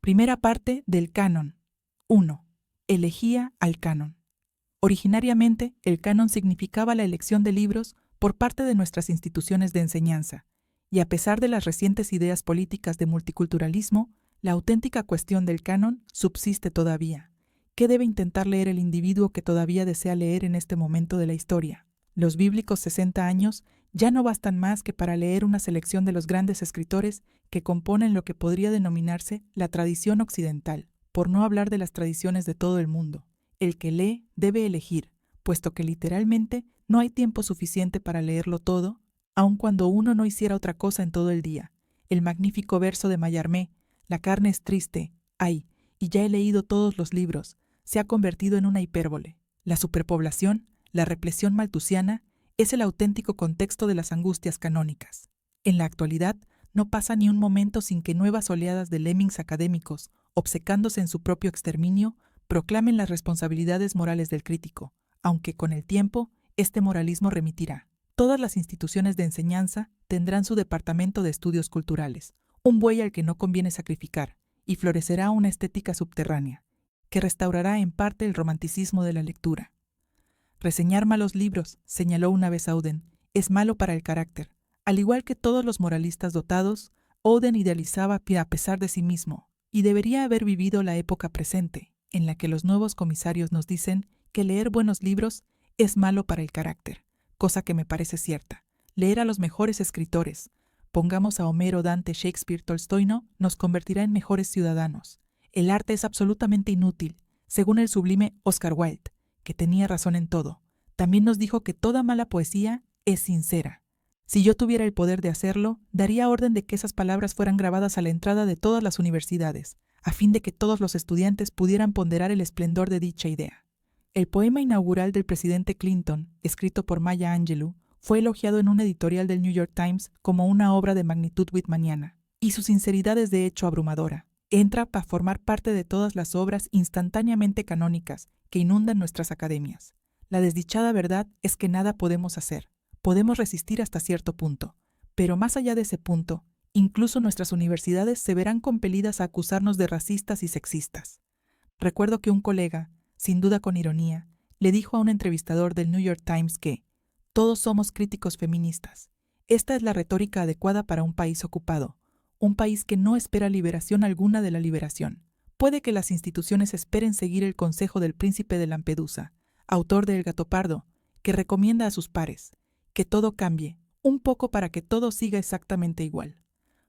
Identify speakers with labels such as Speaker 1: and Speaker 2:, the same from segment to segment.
Speaker 1: Primera parte del canon. 1. Elegía al canon. Originariamente, el canon significaba la elección de libros por parte de nuestras instituciones de enseñanza, y a pesar de las recientes ideas políticas de multiculturalismo, la auténtica cuestión del canon subsiste todavía. ¿Qué debe intentar leer el individuo que todavía desea leer en este momento de la historia? Los bíblicos 60 años ya no bastan más que para leer una selección de los grandes escritores que componen lo que podría denominarse la tradición occidental, por no hablar de las tradiciones de todo el mundo. El que lee debe elegir, puesto que literalmente no hay tiempo suficiente para leerlo todo, aun cuando uno no hiciera otra cosa en todo el día. El magnífico verso de Mallarmé, la carne es triste, ay, y ya he leído todos los libros, se ha convertido en una hipérbole. La superpoblación, la represión malthusiana, es el auténtico contexto de las angustias canónicas. En la actualidad, no pasa ni un momento sin que nuevas oleadas de lemmings académicos, obcecándose en su propio exterminio, proclamen las responsabilidades morales del crítico, aunque con el tiempo este moralismo remitirá. Todas las instituciones de enseñanza tendrán su departamento de estudios culturales, un buey al que no conviene sacrificar, y florecerá una estética subterránea, que restaurará en parte el romanticismo de la lectura. Reseñar malos libros, señaló una vez Auden, es malo para el carácter. Al igual que todos los moralistas dotados, Auden idealizaba a pesar de sí mismo, y debería haber vivido la época presente, en la que los nuevos comisarios nos dicen que leer buenos libros es malo para el carácter, cosa que me parece cierta. Leer a los mejores escritores, pongamos a Homero, Dante, Shakespeare, Tolstoy, no, nos convertirá en mejores ciudadanos. El arte es absolutamente inútil, según el sublime Oscar Wilde, que tenía razón en todo. También nos dijo que toda mala poesía es sincera. Si yo tuviera el poder de hacerlo, daría orden de que esas palabras fueran grabadas a la entrada de todas las universidades, a fin de que todos los estudiantes pudieran ponderar el esplendor de dicha idea. El poema inaugural del presidente Clinton, escrito por Maya Angelou, fue elogiado en un editorial del New York Times como una obra de magnitud whitmaniana, y su sinceridad es de hecho abrumadora. Entra para formar parte de todas las obras instantáneamente canónicas que inundan nuestras academias. La desdichada verdad es que nada podemos hacer. Podemos resistir hasta cierto punto, pero más allá de ese punto, incluso nuestras universidades se verán compelidas a acusarnos de racistas y sexistas. Recuerdo que un colega, sin duda con ironía, le dijo a un entrevistador del New York Times que todos somos críticos feministas. Esta es la retórica adecuada para un país ocupado, un país que no espera liberación alguna de la liberación. Puede que las instituciones esperen seguir el consejo del príncipe de Lampedusa, autor de El gato pardo, que recomienda a sus pares que todo cambie, un poco para que todo siga exactamente igual.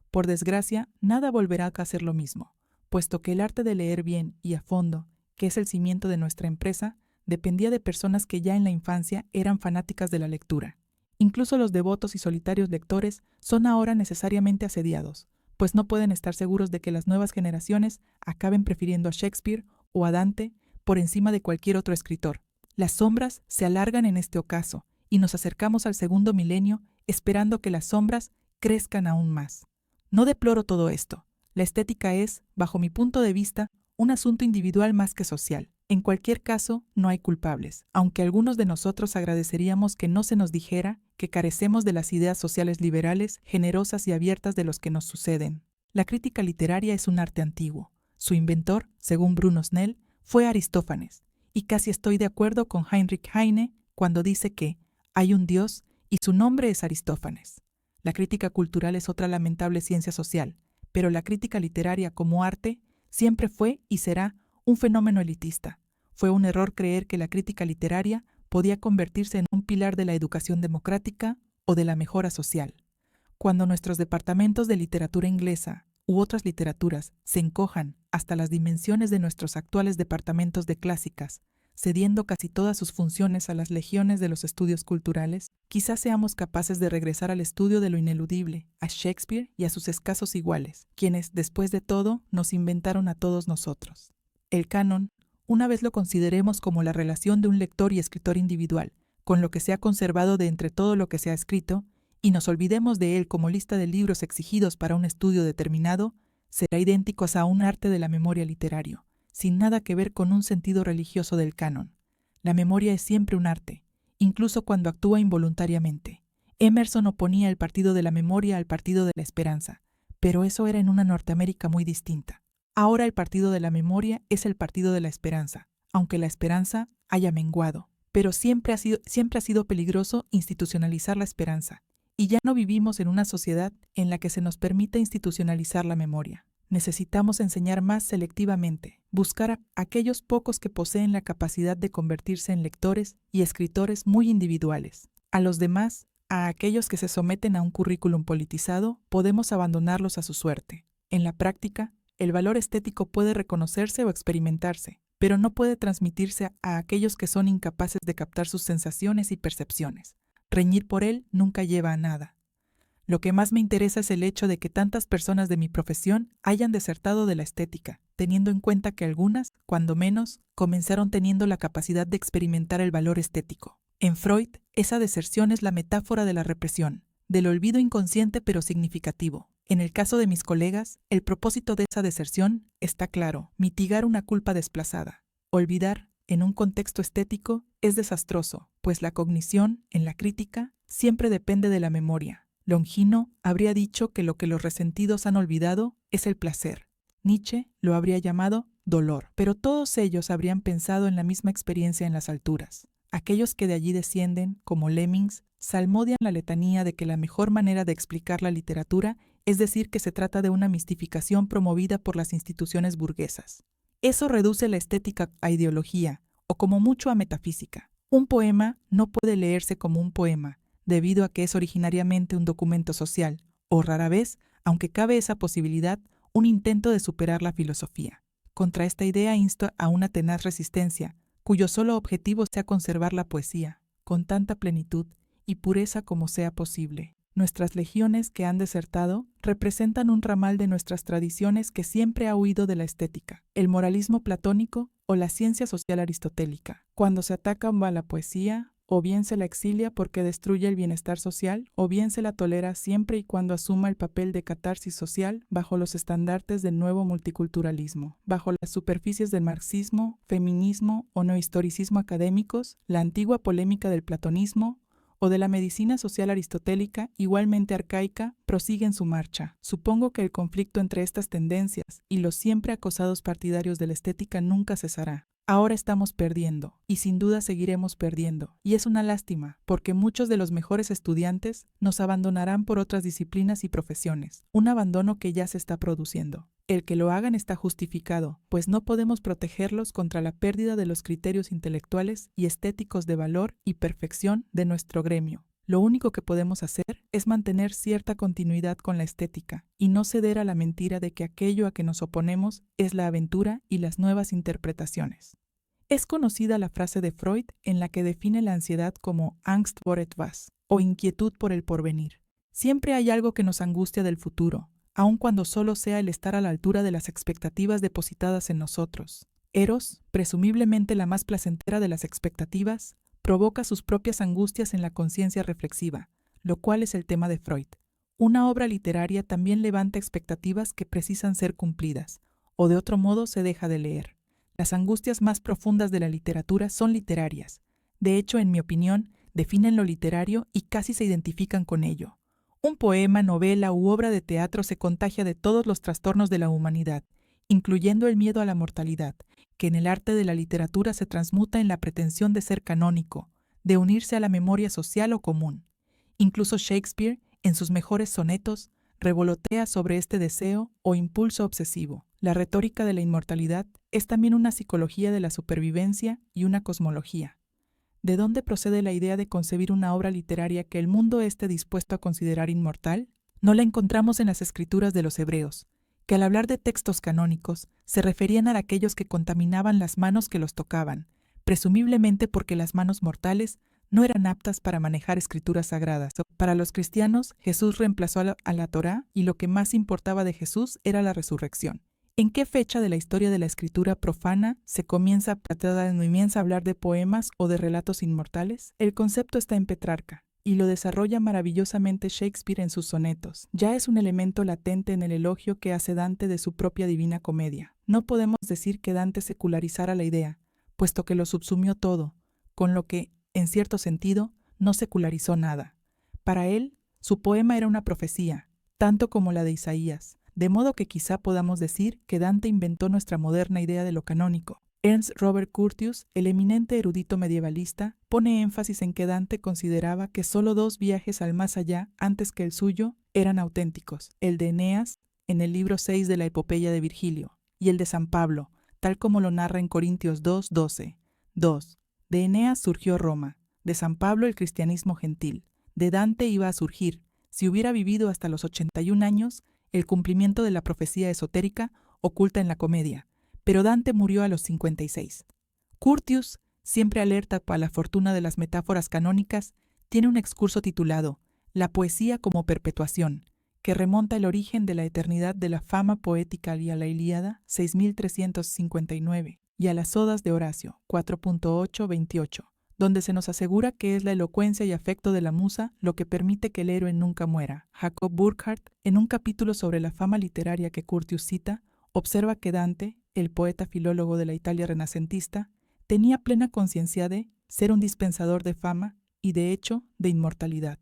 Speaker 1: Por desgracia, nada volverá a ser lo mismo, puesto que el arte de leer bien y a fondo, que es el cimiento de nuestra empresa, dependía de personas que ya en la infancia eran fanáticas de la lectura. Incluso los devotos y solitarios lectores son ahora necesariamente asediados, pues no pueden estar seguros de que las nuevas generaciones acaben prefiriendo a Shakespeare o a Dante por encima de cualquier otro escritor. Las sombras se alargan en este ocaso, y nos acercamos al segundo milenio esperando que las sombras crezcan aún más. No deploro todo esto. La estética es, bajo mi punto de vista, un asunto individual más que social. En cualquier caso, no hay culpables, aunque algunos de nosotros agradeceríamos que no se nos dijera que carecemos de las ideas sociales liberales, generosas y abiertas de los que nos suceden. La crítica literaria es un arte antiguo. Su inventor, según Bruno Snell, fue Aristófanes, y casi estoy de acuerdo con Heinrich Heine cuando dice que hay un Dios y su nombre es Aristófanes. La crítica cultural es otra lamentable ciencia social, pero la crítica literaria como arte siempre fue y será un fenómeno elitista. Fue un error creer que la crítica literaria podía convertirse en un pilar de la educación democrática o de la mejora social. Cuando nuestros departamentos de literatura inglesa u otras literaturas se encojan hasta las dimensiones de nuestros actuales departamentos de clásicas, cediendo casi todas sus funciones a las legiones de los estudios culturales, quizás seamos capaces de regresar al estudio de lo ineludible, a Shakespeare y a sus escasos iguales, quienes, después de todo, nos inventaron a todos nosotros. El canon, una vez lo consideremos como la relación de un lector y escritor individual, con lo que se ha conservado de entre todo lo que se ha escrito, y nos olvidemos de él como lista de libros exigidos para un estudio determinado, será idéntico a un arte de la memoria literario, sin nada que ver con un sentido religioso del canon. La memoria es siempre un arte, incluso cuando actúa involuntariamente. Emerson oponía el partido de la memoria al partido de la esperanza, pero eso era en una Norteamérica muy distinta. Ahora el partido de la memoria es el partido de la esperanza, aunque la esperanza haya menguado. Pero siempre ha sido peligroso institucionalizar la esperanza, y ya no vivimos en una sociedad en la que se nos permite institucionalizar la memoria. Necesitamos enseñar más selectivamente, buscar a aquellos pocos que poseen la capacidad de convertirse en lectores y escritores muy individuales. A los demás, a aquellos que se someten a un currículum politizado, podemos abandonarlos a su suerte. En la práctica, el valor estético puede reconocerse o experimentarse, pero no puede transmitirse a aquellos que son incapaces de captar sus sensaciones y percepciones. Reñir por él nunca lleva a nada. Lo que más me interesa es el hecho de que tantas personas de mi profesión hayan desertado de la estética, teniendo en cuenta que algunas, cuando menos, comenzaron teniendo la capacidad de experimentar el valor estético. En Freud, esa deserción es la metáfora de la represión, del olvido inconsciente pero significativo. En el caso de mis colegas, el propósito de esa deserción está claro: mitigar una culpa desplazada. Olvidar, en un contexto estético, es desastroso, pues la cognición, en la crítica, siempre depende de la memoria. Longino habría dicho que lo que los resentidos han olvidado es el placer. Nietzsche lo habría llamado dolor, pero todos ellos habrían pensado en la misma experiencia en las alturas. Aquellos que de allí descienden, como lemmings, salmodian la letanía de que la mejor manera de explicar la literatura es decir que se trata de una mistificación promovida por las instituciones burguesas. Eso reduce la estética a ideología, o como mucho a metafísica. Un poema no puede leerse como un poema, debido a que es originariamente un documento social, o rara vez, aunque cabe esa posibilidad, un intento de superar la filosofía. Contra esta idea insto a una tenaz resistencia, cuyo solo objetivo sea conservar la poesía, con tanta plenitud y pureza como sea posible. Nuestras legiones que han desertado representan un ramal de nuestras tradiciones que siempre ha huido de la estética, el moralismo platónico o la ciencia social aristotélica. Cuando se ataca a la poesía, o bien se la exilia porque destruye el bienestar social, o bien se la tolera siempre y cuando asuma el papel de catarsis social bajo los estandartes del nuevo multiculturalismo, bajo las superficies del marxismo, feminismo o neohistoricismo académicos, la antigua polémica del platonismo o de la medicina social aristotélica, igualmente arcaica, prosigue en su marcha. Supongo que el conflicto entre estas tendencias y los siempre acosados partidarios de la estética nunca cesará. Ahora estamos perdiendo, y sin duda seguiremos perdiendo, y es una lástima, porque muchos de los mejores estudiantes nos abandonarán por otras disciplinas y profesiones, un abandono que ya se está produciendo. El que lo hagan está justificado, pues no podemos protegerlos contra la pérdida de los criterios intelectuales y estéticos de valor y perfección de nuestro gremio. Lo único que podemos hacer es mantener cierta continuidad con la estética y no ceder a la mentira de que aquello a que nos oponemos es la aventura y las nuevas interpretaciones. Es conocida la frase de Freud en la que define la ansiedad como Angst vor etwas, o inquietud por el porvenir. Siempre hay algo que nos angustia del futuro, aun cuando solo sea el estar a la altura de las expectativas depositadas en nosotros. Eros, presumiblemente la más placentera de las expectativas, provoca sus propias angustias en la conciencia reflexiva, lo cual es el tema de Freud. Una obra literaria también levanta expectativas que precisan ser cumplidas, o de otro modo se deja de leer. Las angustias más profundas de la literatura son literarias. De hecho, en mi opinión, definen lo literario y casi se identifican con ello. Un poema, novela u obra de teatro se contagia de todos los trastornos de la humanidad, incluyendo el miedo a la mortalidad, que en el arte de la literatura se transmuta en la pretensión de ser canónico, de unirse a la memoria social o común. Incluso Shakespeare, en sus mejores sonetos, revolotea sobre este deseo o impulso obsesivo. La retórica de la inmortalidad es también una psicología de la supervivencia y una cosmología. ¿De dónde procede la idea de concebir una obra literaria que el mundo esté dispuesto a considerar inmortal? No la encontramos en las escrituras de los hebreos, que al hablar de textos canónicos se referían a aquellos que contaminaban las manos que los tocaban, presumiblemente porque las manos mortales no eran aptas para manejar escrituras sagradas. Para los cristianos, Jesús reemplazó a la Torá y lo que más importaba de Jesús era la resurrección. ¿En qué fecha de la historia de la escritura profana se comienza a hablar de poemas o de relatos inmortales? El concepto está en Petrarca, y lo desarrolla maravillosamente Shakespeare en sus sonetos. Ya es un elemento latente en el elogio que hace Dante de su propia Divina Comedia. No podemos decir que Dante secularizara la idea, puesto que lo subsumió todo, con lo que, en cierto sentido, no secularizó nada. Para él, su poema era una profecía, tanto como la de Isaías, de modo que quizá podamos decir que Dante inventó nuestra moderna idea de lo canónico. Ernst Robert Curtius, el eminente erudito medievalista, pone énfasis en que Dante consideraba que solo 2 viajes al más allá antes que el suyo eran auténticos, el de Eneas, en el libro 6 de la epopeya de Virgilio, y el de San Pablo, tal como lo narra en Corintios 2:12. 2. De Eneas surgió Roma, de San Pablo el cristianismo gentil. De Dante iba a surgir, si hubiera vivido hasta los 81 años, el cumplimiento de la profecía esotérica oculta en la comedia, pero Dante murió a los 56. Curtius, siempre alerta para la fortuna de las metáforas canónicas, tiene un excurso titulado La poesía como perpetuación, que remonta el origen de la eternidad de la fama poética y a la Ilíada, 6359, y a las Odas de Horacio, 4.8-28, donde se nos asegura que es la elocuencia y afecto de la musa lo que permite que el héroe nunca muera. Jacob Burckhardt, en un capítulo sobre la fama literaria que Curtius cita, observa que Dante, el poeta filólogo de la Italia renacentista, tenía plena conciencia de ser un dispensador de fama y, de hecho, de inmortalidad,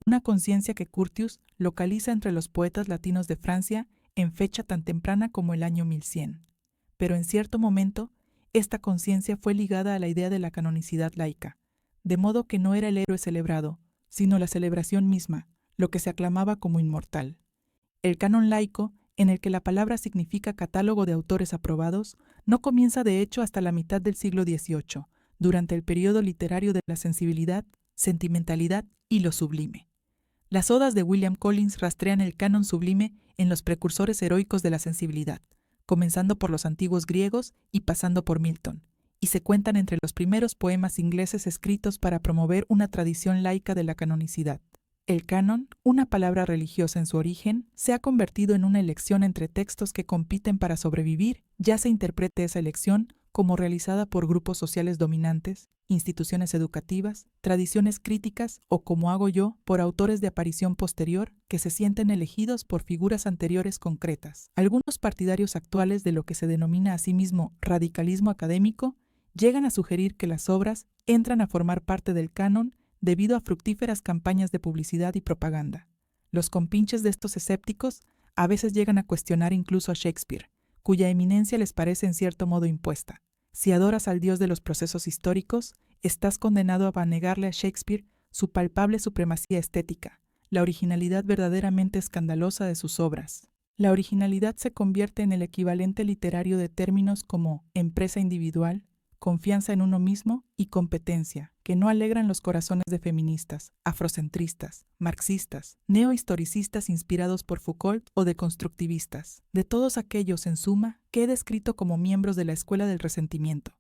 Speaker 1: una conciencia que Curtius localiza entre los poetas latinos de Francia en fecha tan temprana como el año 1100. Pero en cierto momento, esta conciencia fue ligada a la idea de la canonicidad laica, de modo que no era el héroe celebrado, sino la celebración misma, lo que se aclamaba como inmortal. El canon laico, en el que la palabra significa catálogo de autores aprobados, no comienza de hecho hasta la mitad del siglo XVIII, durante el periodo literario de la sensibilidad, sentimentalidad y lo sublime. Las odas de William Collins rastrean el canon sublime en los precursores heroicos de la sensibilidad, comenzando por los antiguos griegos y pasando por Milton, y se cuentan entre los primeros poemas ingleses escritos para promover una tradición laica de la canonicidad. El canon, una palabra religiosa en su origen, se ha convertido en una elección entre textos que compiten para sobrevivir, ya se interprete esa elección como realizada por grupos sociales dominantes, instituciones educativas, tradiciones críticas o, como hago yo, por autores de aparición posterior que se sienten elegidos por figuras anteriores concretas. Algunos partidarios actuales de lo que se denomina a sí mismo radicalismo académico llegan a sugerir que las obras entran a formar parte del canon debido a fructíferas campañas de publicidad y propaganda. Los compinches de estos escépticos a veces llegan a cuestionar incluso a Shakespeare, cuya eminencia les parece en cierto modo impuesta. Si adoras al dios de los procesos históricos, estás condenado a negarle a Shakespeare su palpable supremacía estética, la originalidad verdaderamente escandalosa de sus obras. La originalidad se convierte en el equivalente literario de términos como empresa individual, confianza en uno mismo y competencia, que no alegran los corazones de feministas, afrocentristas, marxistas, neohistoricistas inspirados por Foucault o de constructivistas, de todos aquellos, en suma, que he descrito como miembros de la escuela del resentimiento.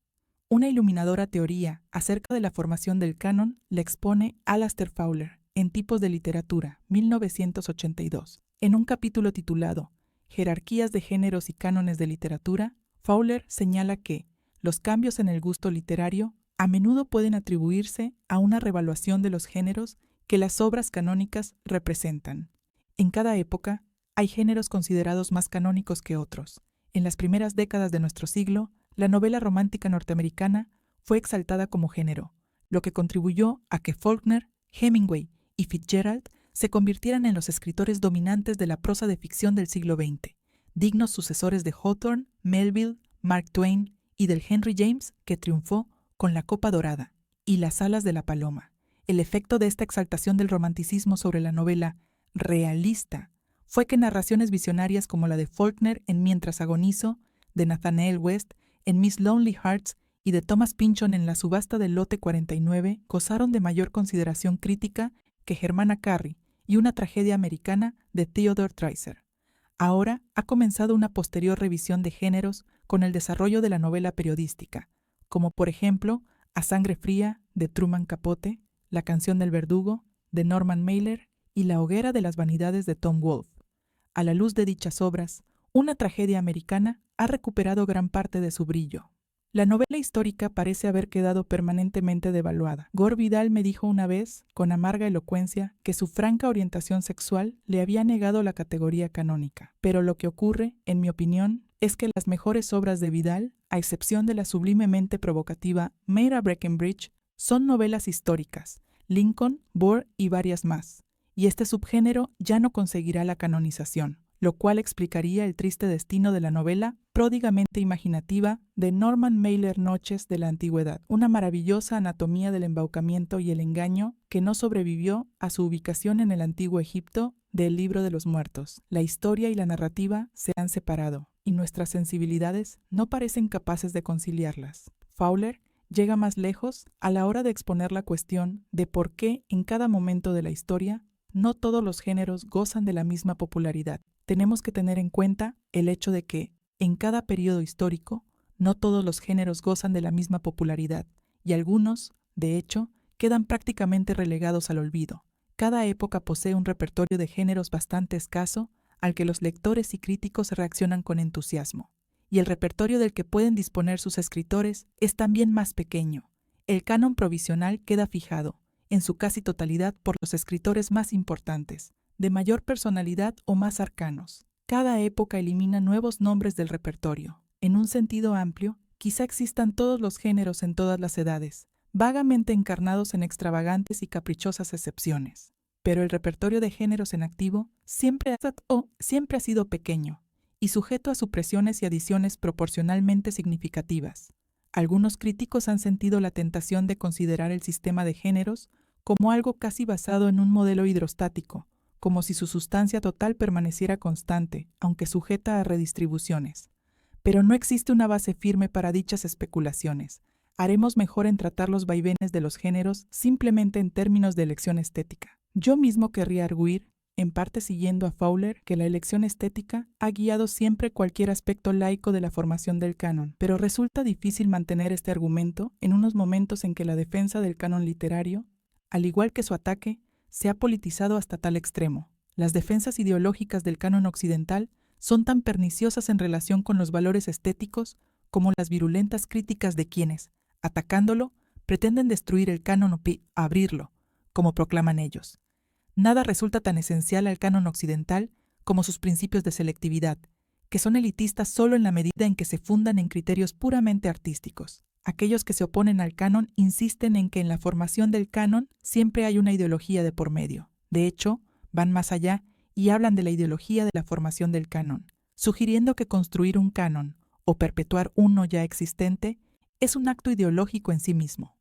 Speaker 1: Una iluminadora teoría acerca de la formación del canon la expone Alasdair Fowler en Tipos de Literatura, 1982. En un capítulo titulado Jerarquías de géneros y cánones de literatura, Fowler señala que los cambios en el gusto literario a menudo pueden atribuirse a una revaluación de los géneros que las obras canónicas representan. En cada época hay géneros considerados más canónicos que otros. En las primeras décadas de nuestro siglo, la novela romántica norteamericana fue exaltada como género, lo que contribuyó a que Faulkner, Hemingway y Fitzgerald se convirtieran en los escritores dominantes de la prosa de ficción del siglo XX, dignos sucesores de Hawthorne, Melville, Mark Twain y del Henry James que triunfó con La Copa Dorada y Las Alas de la Paloma. El efecto de esta exaltación del romanticismo sobre la novela realista fue que narraciones visionarias como la de Faulkner en Mientras agonizo, de Nathanael West en Miss Lonely Hearts y de Thomas Pynchon en La subasta del lote 49 gozaron de mayor consideración crítica que Germana Carey y Una tragedia americana de Theodore Dreiser. Ahora ha comenzado una posterior revisión de géneros con el desarrollo de la novela periodística, como por ejemplo A Sangre Fría, de Truman Capote, La canción del verdugo, de Norman Mailer, y La hoguera de las vanidades, de Tom Wolfe. A la luz de dichas obras, Una tragedia americana ha recuperado gran parte de su brillo. La novela histórica parece haber quedado permanentemente devaluada. Gore Vidal me dijo una vez, con amarga elocuencia, que su franca orientación sexual le había negado la categoría canónica. Pero lo que ocurre, en mi opinión, es que las mejores obras de Vidal, a excepción de la sublimemente provocativa Myra Breckinridge, son novelas históricas, Lincoln, Burr y varias más, y este subgénero ya no conseguirá la canonización. lo cual explicaría el triste destino de la novela pródigamente imaginativa de Norman Mailer Noches de la Antigüedad, una maravillosa anatomía del embaucamiento y el engaño que no sobrevivió a su ubicación en el antiguo Egipto del Libro de los Muertos. La historia y la narrativa se han separado, y nuestras sensibilidades no parecen capaces de conciliarlas. Fowler llega más lejos a la hora de exponer la cuestión de por qué en cada momento de la historia no todos los géneros gozan de la misma popularidad. Tenemos que tener en cuenta el hecho de que, en cada periodo histórico, no todos los géneros gozan de la misma popularidad, y algunos, de hecho, quedan prácticamente relegados al olvido. Cada época posee un repertorio de géneros bastante escaso, al que los lectores y críticos reaccionan con entusiasmo, y el repertorio del que pueden disponer sus escritores es también más pequeño. El canon provisional queda fijado, en su casi totalidad, por los escritores más importantes, de mayor personalidad o más arcanos. Cada época elimina nuevos nombres del repertorio. En un sentido amplio, quizá existan todos los géneros en todas las edades, vagamente encarnados en extravagantes y caprichosas excepciones. Pero el repertorio de géneros en activo siempre ha sido pequeño y sujeto a supresiones y adiciones proporcionalmente significativas. Algunos críticos han sentido la tentación de considerar el sistema de géneros como algo casi basado en un modelo hidrostático, como si su sustancia total permaneciera constante, aunque sujeta a redistribuciones. Pero no existe una base firme para dichas especulaciones. Haremos mejor en tratar los vaivenes de los géneros simplemente en términos de elección estética. Yo mismo querría arguir, en parte siguiendo a Fowler, que la elección estética ha guiado siempre cualquier aspecto laico de la formación del canon, pero resulta difícil mantener este argumento en unos momentos en que la defensa del canon literario, al igual que su ataque, se ha politizado hasta tal extremo. Las defensas ideológicas del canon occidental son tan perniciosas en relación con los valores estéticos como las virulentas críticas de quienes, atacándolo, pretenden destruir el canon o abrirlo, como proclaman ellos. Nada resulta tan esencial al canon occidental como sus principios de selectividad, que son elitistas solo en la medida en que se fundan en criterios puramente artísticos. Aquellos que se oponen al canon insisten en que en la formación del canon siempre hay una ideología de por medio. De hecho, van más allá y hablan de la ideología de la formación del canon, sugiriendo que construir un canon o perpetuar uno ya existente es un acto ideológico en sí mismo.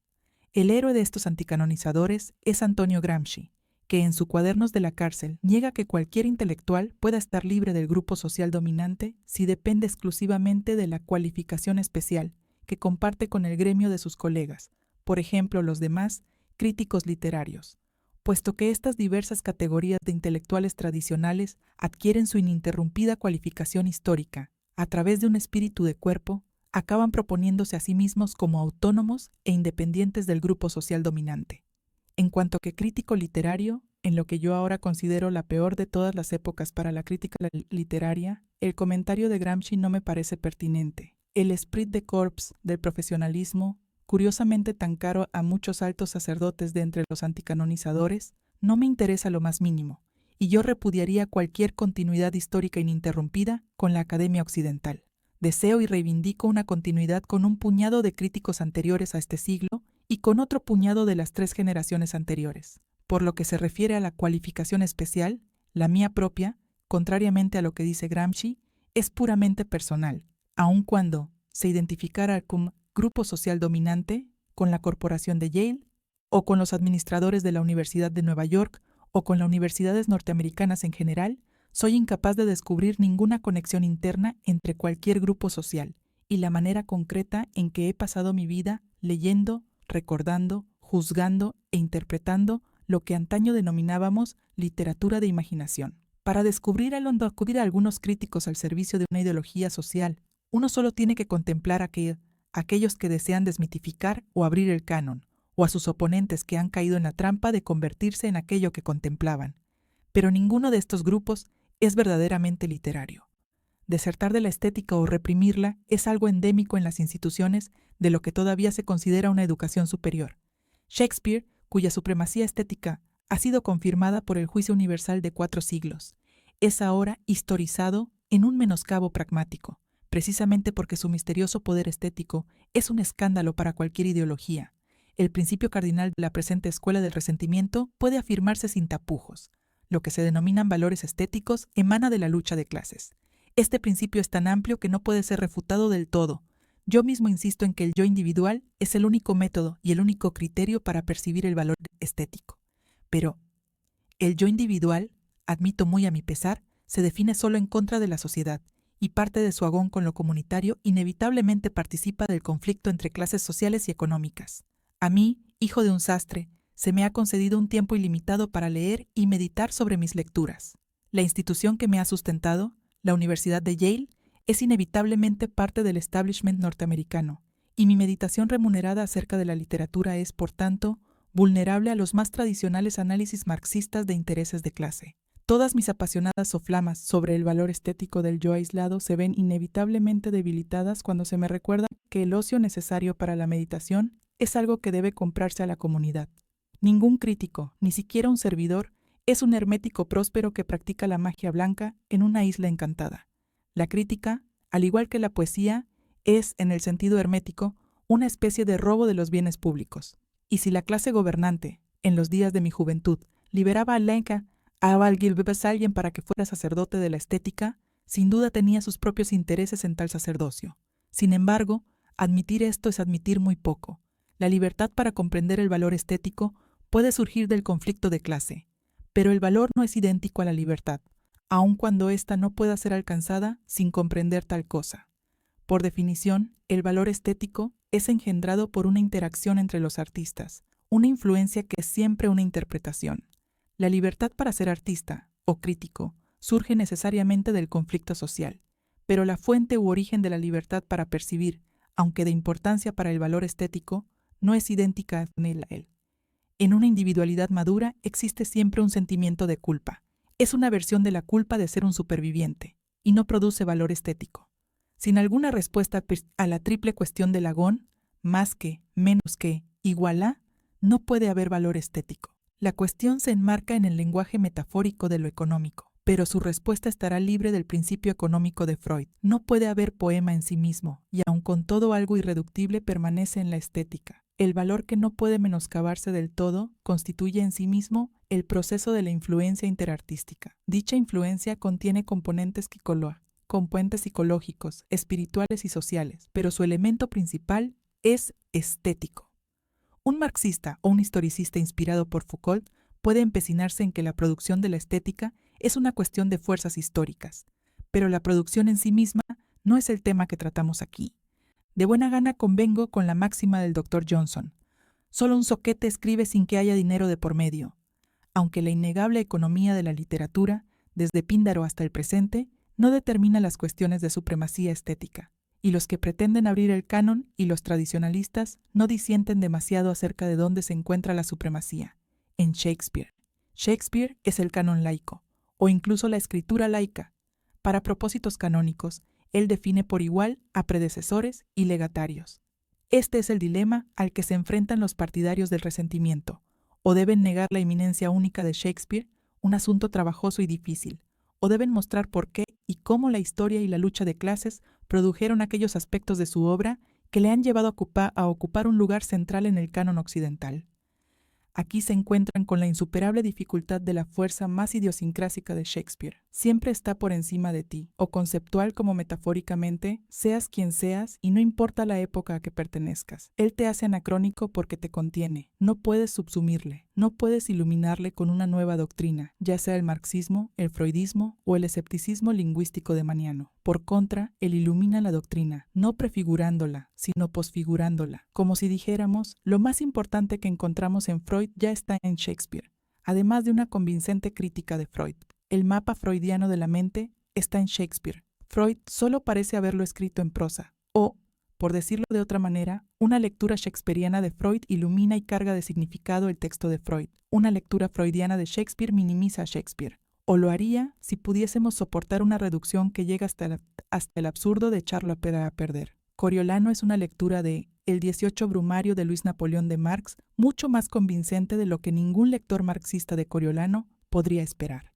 Speaker 1: El héroe de estos anticanonizadores es Antonio Gramsci, que en su Cuadernos de la cárcel niega que cualquier intelectual pueda estar libre del grupo social dominante si depende exclusivamente de la cualificación especial que comparte con el gremio de sus colegas, por ejemplo los demás críticos literarios, puesto que estas diversas categorías de intelectuales tradicionales adquieren su ininterrumpida cualificación histórica a través de un espíritu de cuerpo, acaban proponiéndose a sí mismos como autónomos e independientes del grupo social dominante. En cuanto que crítico literario, en lo que yo ahora considero la peor de todas las épocas para la crítica literaria, el comentario de Gramsci no me parece pertinente. El esprit de corps del profesionalismo, curiosamente tan caro a muchos altos sacerdotes de entre los anticanonizadores, no me interesa lo más mínimo, y yo repudiaría cualquier continuidad histórica ininterrumpida con la Academia Occidental. Deseo y reivindico una continuidad con un puñado de críticos anteriores a este siglo y con otro puñado de las 3 generaciones anteriores. Por lo que se refiere a la cualificación especial, la mía propia, contrariamente a lo que dice Gramsci, es puramente personal, aun cuando se identificara con grupo social dominante, con la corporación de Yale, o con los administradores de la Universidad de Nueva York, o con las universidades norteamericanas en general, soy incapaz de descubrir ninguna conexión interna entre cualquier grupo social y la manera concreta en que he pasado mi vida leyendo, recordando, juzgando e interpretando lo que antaño denominábamos literatura de imaginación. Para descubrir a algunos críticos al servicio de una ideología social, uno solo tiene que contemplar a aquellos que desean desmitificar o abrir el canon, o a sus oponentes que han caído en la trampa de convertirse en aquello que contemplaban. Pero ninguno de estos grupos es verdaderamente literario. Desertar de la estética o reprimirla es algo endémico en las instituciones de lo que todavía se considera una educación superior. Shakespeare, cuya supremacía estética ha sido confirmada por el juicio universal de 4 siglos, es ahora historizado en un menoscabo pragmático, precisamente porque su misterioso poder estético es un escándalo para cualquier ideología. El principio cardinal de la presente escuela del resentimiento puede afirmarse sin tapujos. lo que se denominan valores estéticos, emana de la lucha de clases. Este principio es tan amplio que no puede ser refutado del todo. Yo mismo insisto en que el yo individual es el único método y el único criterio para percibir el valor estético. Pero el yo individual, admito muy a mi pesar, se define solo en contra de la sociedad, y parte de su agón con lo comunitario inevitablemente participa del conflicto entre clases sociales y económicas. A mí, hijo de un sastre, se me ha concedido un tiempo ilimitado para leer y meditar sobre mis lecturas. La institución que me ha sustentado, la Universidad de Yale, es inevitablemente parte del establishment norteamericano, y mi meditación remunerada acerca de la literatura es, por tanto, vulnerable a los más tradicionales análisis marxistas de intereses de clase. Todas mis apasionadas soflamas sobre el valor estético del yo aislado se ven inevitablemente debilitadas cuando se me recuerda que el ocio necesario para la meditación es algo que debe comprarse a la comunidad. Ningún crítico, ni siquiera un servidor, es un hermético próspero que practica la magia blanca en una isla encantada. La crítica, al igual que la poesía, es, en el sentido hermético, una especie de robo de los bienes públicos. Y si la clase gobernante, en los días de mi juventud, liberaba a Lenka a alguien para que fuera sacerdote de la estética, sin duda tenía sus propios intereses en tal sacerdocio. Sin embargo, admitir esto es admitir muy poco. La libertad para comprender el valor estético puede surgir del conflicto de clase, pero el valor no es idéntico a la libertad, aun cuando ésta no pueda ser alcanzada sin comprender tal cosa. Por definición, el valor estético es engendrado por una interacción entre los artistas, una influencia que es siempre una interpretación. La libertad para ser artista o crítico surge necesariamente del conflicto social, pero la fuente u origen de la libertad para percibir, aunque de importancia para el valor estético, no es idéntica a él. En una individualidad madura existe siempre un sentimiento de culpa. Es una versión de la culpa de ser un superviviente, y no produce valor estético. Sin alguna respuesta a la triple cuestión del agón, más que, menos que, igual a, no puede haber valor estético. La cuestión se enmarca en el lenguaje metafórico de lo económico, pero su respuesta estará libre del principio económico de Freud. No puede haber poema en sí mismo, y aun con todo algo irreductible permanece en la estética. El valor que no puede menoscabarse del todo constituye en sí mismo el proceso de la influencia interartística. Dicha influencia contiene componentes psicológicos, espirituales y sociales, pero su elemento principal es estético. Un marxista o un historicista inspirado por Foucault puede empecinarse en que la producción de la estética es una cuestión de fuerzas históricas, pero la producción en sí misma no es el tema que tratamos aquí. De buena gana convengo con la máxima del Dr. Johnson. Solo un zoquete escribe sin que haya dinero de por medio. Aunque la innegable economía de la literatura, desde Píndaro hasta el presente, no determina las cuestiones de supremacía estética, y los que pretenden abrir el canon y los tradicionalistas no disienten demasiado acerca de dónde se encuentra la supremacía. En Shakespeare. Shakespeare es el canon laico, o incluso la escritura laica. Para propósitos canónicos, él define por igual a predecesores y legatarios. Este es el dilema al que se enfrentan los partidarios del resentimiento. O deben negar la eminencia única de Shakespeare, un asunto trabajoso y difícil, o deben mostrar por qué y cómo la historia y la lucha de clases produjeron aquellos aspectos de su obra que le han llevado a ocupar un lugar central en el canon occidental. Aquí se encuentran con la insuperable dificultad de la fuerza más idiosincrásica de Shakespeare. Siempre está por encima de ti, o conceptual como metafóricamente, seas quien seas y no importa la época a que pertenezcas. Él te hace anacrónico porque te contiene. No puedes subsumirle, no puedes iluminarle con una nueva doctrina, ya sea el marxismo, el freudismo o el escepticismo lingüístico de Maniano. Por contra, él ilumina la doctrina, no prefigurándola, sino posfigurándola. Como si dijéramos, lo más importante que encontramos en Freud ya está en Shakespeare, además de una convincente crítica de Freud. El mapa freudiano de la mente está en Shakespeare. Freud solo parece haberlo escrito en prosa, o, por decirlo de otra manera, una lectura shakespeariana de Freud ilumina y carga de significado el texto de Freud. Una lectura freudiana de Shakespeare minimiza a Shakespeare, o lo haría si pudiésemos soportar una reducción que llega hasta el absurdo de echarlo a perder. Coriolano es una lectura de El 18 Brumario de Luis Napoleón de Marx, mucho más convincente de lo que ningún lector marxista de Coriolano podría esperar.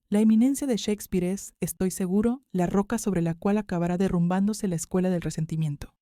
Speaker 1: La eminencia de Shakespeare es, estoy seguro, la roca sobre la cual acabará derrumbándose la escuela del resentimiento.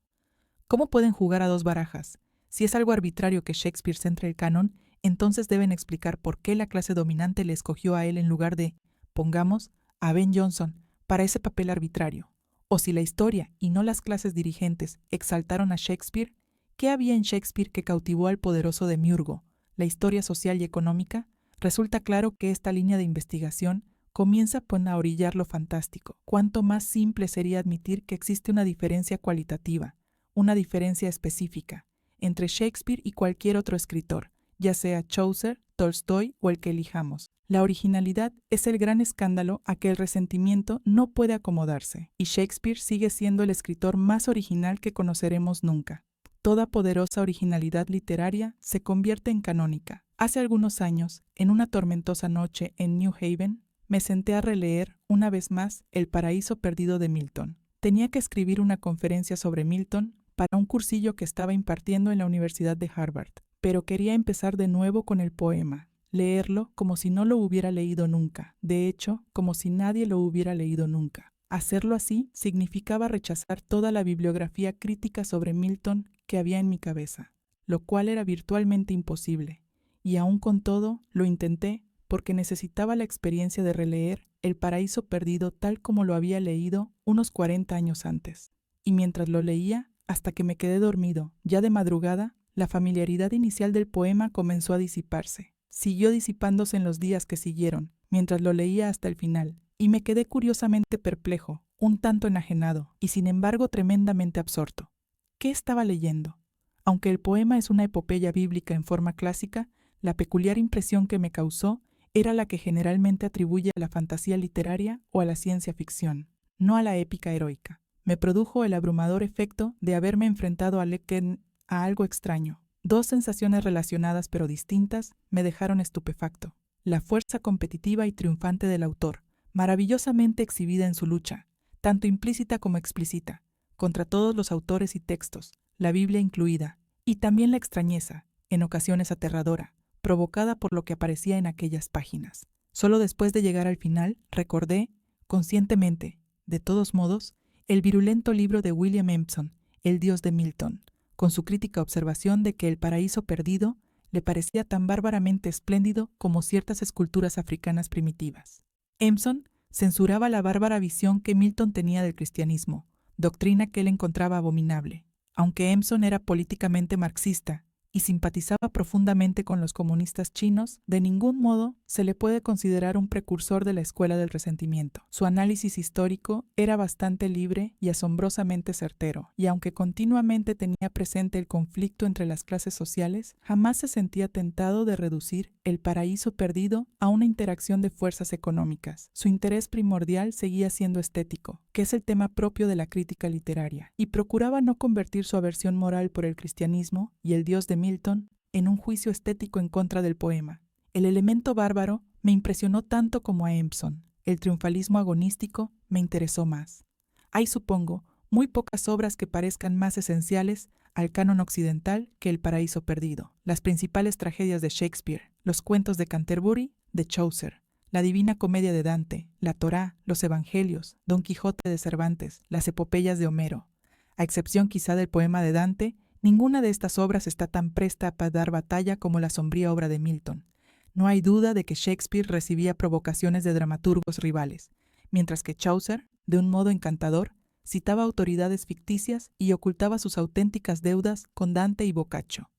Speaker 1: ¿Cómo pueden jugar a dos barajas? Si es algo arbitrario que Shakespeare centre el canon, entonces deben explicar por qué la clase dominante le escogió a él en lugar de, pongamos, a Ben Jonson para ese papel arbitrario. O si la historia y no las clases dirigentes exaltaron a Shakespeare, ¿qué había en Shakespeare que cautivó al poderoso demiurgo? La historia social y económica. Resulta claro que esta línea de investigación comienza a orillar lo fantástico. Cuánto más simple sería admitir que existe una diferencia cualitativa, una diferencia específica, entre Shakespeare y cualquier otro escritor, ya sea Chaucer, Tolstoy o el que elijamos. La originalidad es el gran escándalo a que el resentimiento no puede acomodarse, y Shakespeare sigue siendo el escritor más original que conoceremos nunca. Toda poderosa originalidad literaria se convierte en canónica. Hace algunos años, en una tormentosa noche en New Haven, me senté a releer una vez más El paraíso perdido de Milton. Tenía que escribir una conferencia sobre Milton para un cursillo que estaba impartiendo en la Universidad de Harvard, pero quería empezar de nuevo con el poema, leerlo como si no lo hubiera leído nunca, de hecho, como si nadie lo hubiera leído nunca. Hacerlo así significaba rechazar toda la bibliografía crítica sobre Milton que había en mi cabeza, lo cual era virtualmente imposible, y aún con todo lo intenté porque necesitaba la experiencia de releer El paraíso perdido tal como lo había leído unos 40 años antes. Y mientras lo leía, hasta que me quedé dormido, ya de madrugada, la familiaridad inicial del poema comenzó a disiparse. Siguió disipándose en los días que siguieron, mientras lo leía hasta el final, y me quedé curiosamente perplejo, un tanto enajenado, y sin embargo tremendamente absorto. ¿Qué estaba leyendo? Aunque el poema es una epopeya bíblica en forma clásica, la peculiar impresión que me causó era la que generalmente atribuye a la fantasía literaria o a la ciencia ficción, no a la épica heroica. Me produjo el abrumador efecto de haberme enfrentado a algo extraño. Dos sensaciones relacionadas pero distintas me dejaron estupefacto. La fuerza competitiva y triunfante del autor, maravillosamente exhibida en su lucha, tanto implícita como explícita, contra todos los autores y textos, la Biblia incluida, y también la extrañeza, en ocasiones aterradora, provocada por lo que aparecía en aquellas páginas. Solo después de llegar al final, recordé, conscientemente, de todos modos, el virulento libro de William Empson, El Dios de Milton, con su crítica observación de que el paraíso perdido le parecía tan bárbaramente espléndido como ciertas esculturas africanas primitivas. Empson censuraba la bárbara visión que Milton tenía del cristianismo, doctrina que él encontraba abominable. Aunque Empson era políticamente marxista y simpatizaba profundamente con los comunistas chinos, de ningún modo se le puede considerar un precursor de la escuela del resentimiento. Su análisis histórico era bastante libre y asombrosamente certero, y aunque continuamente tenía presente el conflicto entre las clases sociales, jamás se sentía tentado de reducir el paraíso perdido a una interacción de fuerzas económicas. Su interés primordial seguía siendo estético, que es el tema propio de la crítica literaria, y procuraba no convertir su aversión moral por el cristianismo y el Dios de Milton en un juicio estético en contra del poema. El elemento bárbaro me impresionó tanto como a Empson. El triunfalismo agonístico me interesó más. Hay, supongo, muy pocas obras que parezcan más esenciales al canon occidental que El paraíso perdido. Las principales tragedias de Shakespeare, los cuentos de Canterbury, de Chaucer, la Divina Comedia de Dante, la Torá, los Evangelios, Don Quijote de Cervantes, las epopeyas de Homero. A excepción quizá del poema de Dante, ninguna de estas obras está tan presta para dar batalla como la sombría obra de Milton. No hay duda de que Shakespeare recibía provocaciones de dramaturgos rivales, mientras que Chaucer, de un modo encantador, citaba autoridades ficticias y ocultaba sus auténticas deudas con Dante y Boccaccio.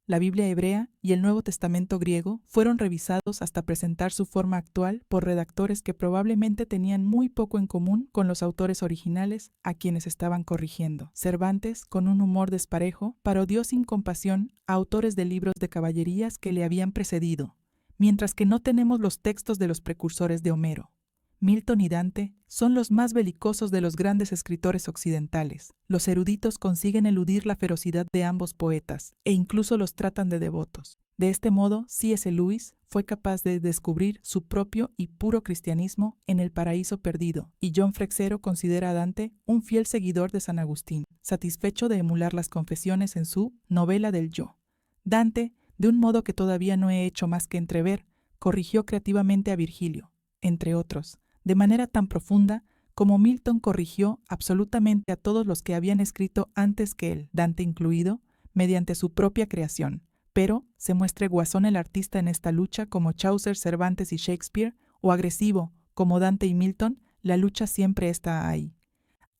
Speaker 1: La Biblia hebrea y el Nuevo Testamento griego fueron revisados hasta presentar su forma actual por redactores que probablemente tenían muy poco en común con los autores originales a quienes estaban corrigiendo. Cervantes, con un humor desparejo, parodió sin compasión a autores de libros de caballerías que le habían precedido, mientras que no tenemos los textos de los precursores de Homero. Milton y Dante son los más belicosos de los grandes escritores occidentales. Los eruditos consiguen eludir la ferocidad de ambos poetas e incluso los tratan de devotos. De este modo, C.S. Lewis fue capaz de descubrir su propio y puro cristianismo en El paraíso perdido, y John Frexero considera a Dante un fiel seguidor de San Agustín, satisfecho de emular las confesiones en su Novela del Yo. Dante, de un modo que todavía no he hecho más que entrever, corrigió creativamente a Virgilio, entre otros, de manera tan profunda como Milton corrigió absolutamente a todos los que habían escrito antes que él, Dante incluido, mediante su propia creación, pero se muestre guasón el artista en esta lucha como Chaucer, Cervantes y Shakespeare, o agresivo como Dante y Milton, la lucha siempre está ahí.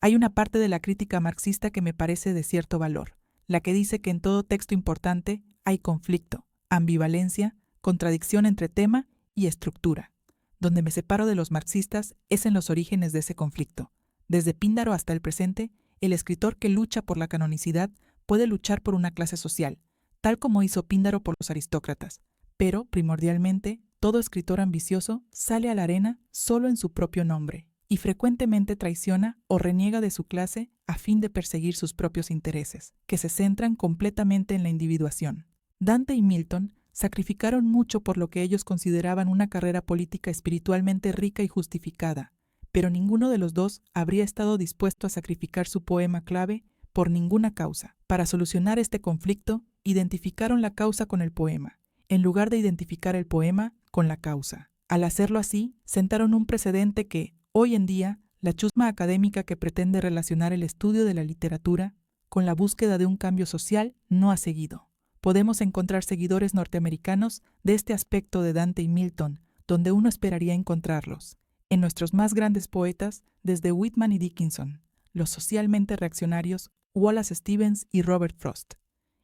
Speaker 1: Hay una parte de la crítica marxista que me parece de cierto valor, la que dice que en todo texto importante hay conflicto, ambivalencia, contradicción entre tema y estructura. Donde me separo de los marxistas es en los orígenes de ese conflicto. Desde Píndaro hasta el presente, el escritor que lucha por la canonicidad puede luchar por una clase social, tal como hizo Píndaro por los aristócratas, pero, primordialmente, todo escritor ambicioso sale a la arena solo en su propio nombre y frecuentemente traiciona o reniega de su clase a fin de perseguir sus propios intereses, que se centran completamente en la individuación. Dante y Milton sacrificaron mucho por lo que ellos consideraban una carrera política espiritualmente rica y justificada, pero ninguno de los dos habría estado dispuesto a sacrificar su poema clave por ninguna causa. Para solucionar este conflicto, identificaron la causa con el poema, en lugar de identificar el poema con la causa. Al hacerlo así, sentaron un precedente que, hoy en día, la chusma académica que pretende relacionar el estudio de la literatura con la búsqueda de un cambio social no ha seguido. Podemos encontrar seguidores norteamericanos de este aspecto de Dante y Milton, donde uno esperaría encontrarlos, en nuestros más grandes poetas, desde Whitman y Dickinson, los socialmente reaccionarios Wallace Stevens y Robert Frost.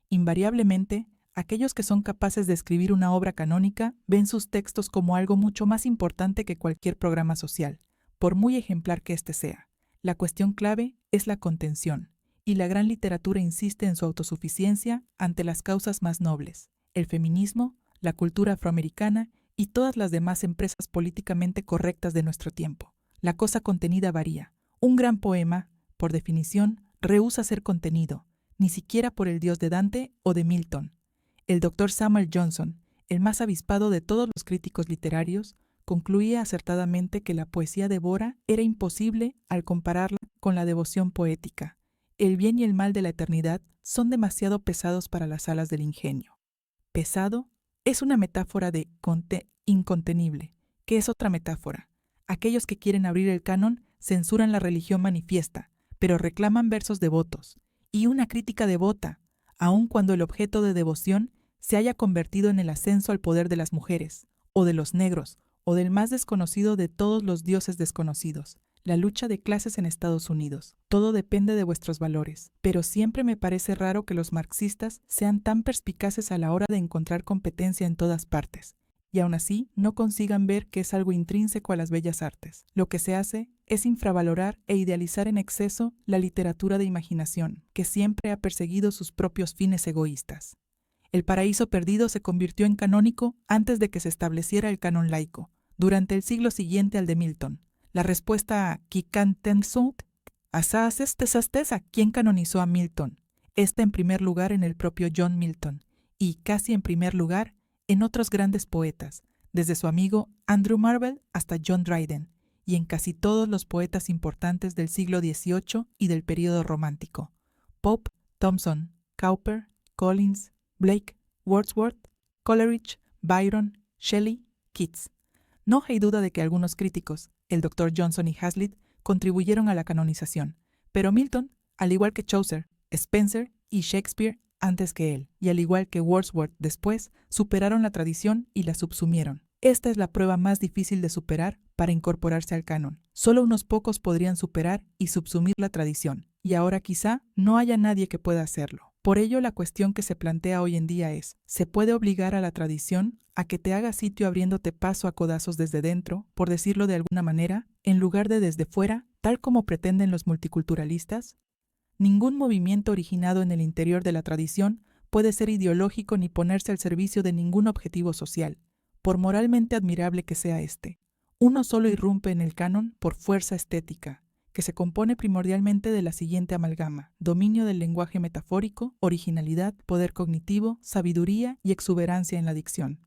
Speaker 1: Invariablemente, aquellos que son capaces de escribir una obra canónica ven sus textos como algo mucho más importante que cualquier programa social, por muy ejemplar que éste sea. La cuestión clave es la contención, y la gran literatura insiste en su autosuficiencia ante las causas más nobles, el feminismo, la cultura afroamericana y todas las demás empresas políticamente correctas de nuestro tiempo. La cosa contenida varía. Un gran poema, por definición, rehúsa ser contenido, ni siquiera por el Dios de Dante o de Milton. El Dr. Samuel Johnson, el más avispado de todos los críticos literarios, concluía acertadamente que la poesía devora era imposible al compararla con la devoción poética. El bien y el mal de la eternidad son demasiado pesados para las alas del ingenio. Pesado es una metáfora de incontenible, que es otra metáfora. Aquellos que quieren abrir el canon censuran la religión manifiesta, pero reclaman versos devotos, y una crítica devota, aun cuando el objeto de devoción se haya convertido en el ascenso al poder de las mujeres, o de los negros, o del más desconocido de todos los dioses desconocidos, la lucha de clases en Estados Unidos. Todo depende de vuestros valores, pero siempre me parece raro que los marxistas sean tan perspicaces a la hora de encontrar competencia en todas partes, y aún así no consigan ver que es algo intrínseco a las bellas artes. Lo que se hace es infravalorar e idealizar en exceso la literatura de imaginación, que siempre ha perseguido sus propios fines egoístas. El Paraíso Perdido se convirtió en canónico antes de que se estableciera el canon laico, durante el siglo siguiente al de Milton. La respuesta a Kikantensut, Asastesa, ¿quién canonizó a Milton? Está en primer lugar en el propio John Milton, y casi en primer lugar en otros grandes poetas, desde su amigo Andrew Marvell hasta John Dryden, y en casi todos los poetas importantes del siglo XVIII y del período romántico: Pope, Thomson, Cowper, Collins, Blake, Wordsworth, Coleridge, Byron, Shelley, Keats. No hay duda de que algunos críticos, el Dr. Johnson y Hazlitt, contribuyeron a la canonización, pero Milton, al igual que Chaucer, Spenser y Shakespeare antes que él, y al igual que Wordsworth después, superaron la tradición y la subsumieron. Esta es la prueba más difícil de superar para incorporarse al canon. Solo unos pocos podrían superar y subsumir la tradición, y ahora quizá no haya nadie que pueda hacerlo. Por ello, la cuestión que se plantea hoy en día es: ¿se puede obligar a la tradición a que te haga sitio abriéndote paso a codazos desde dentro, por decirlo de alguna manera, en lugar de desde fuera, tal como pretenden los multiculturalistas? Ningún movimiento originado en el interior de la tradición puede ser ideológico ni ponerse al servicio de ningún objetivo social, por moralmente admirable que sea éste. Uno solo irrumpe en el canon por fuerza estética, que se compone primordialmente de la siguiente amalgama: dominio del lenguaje metafórico, originalidad, poder cognitivo, sabiduría y exuberancia en la dicción.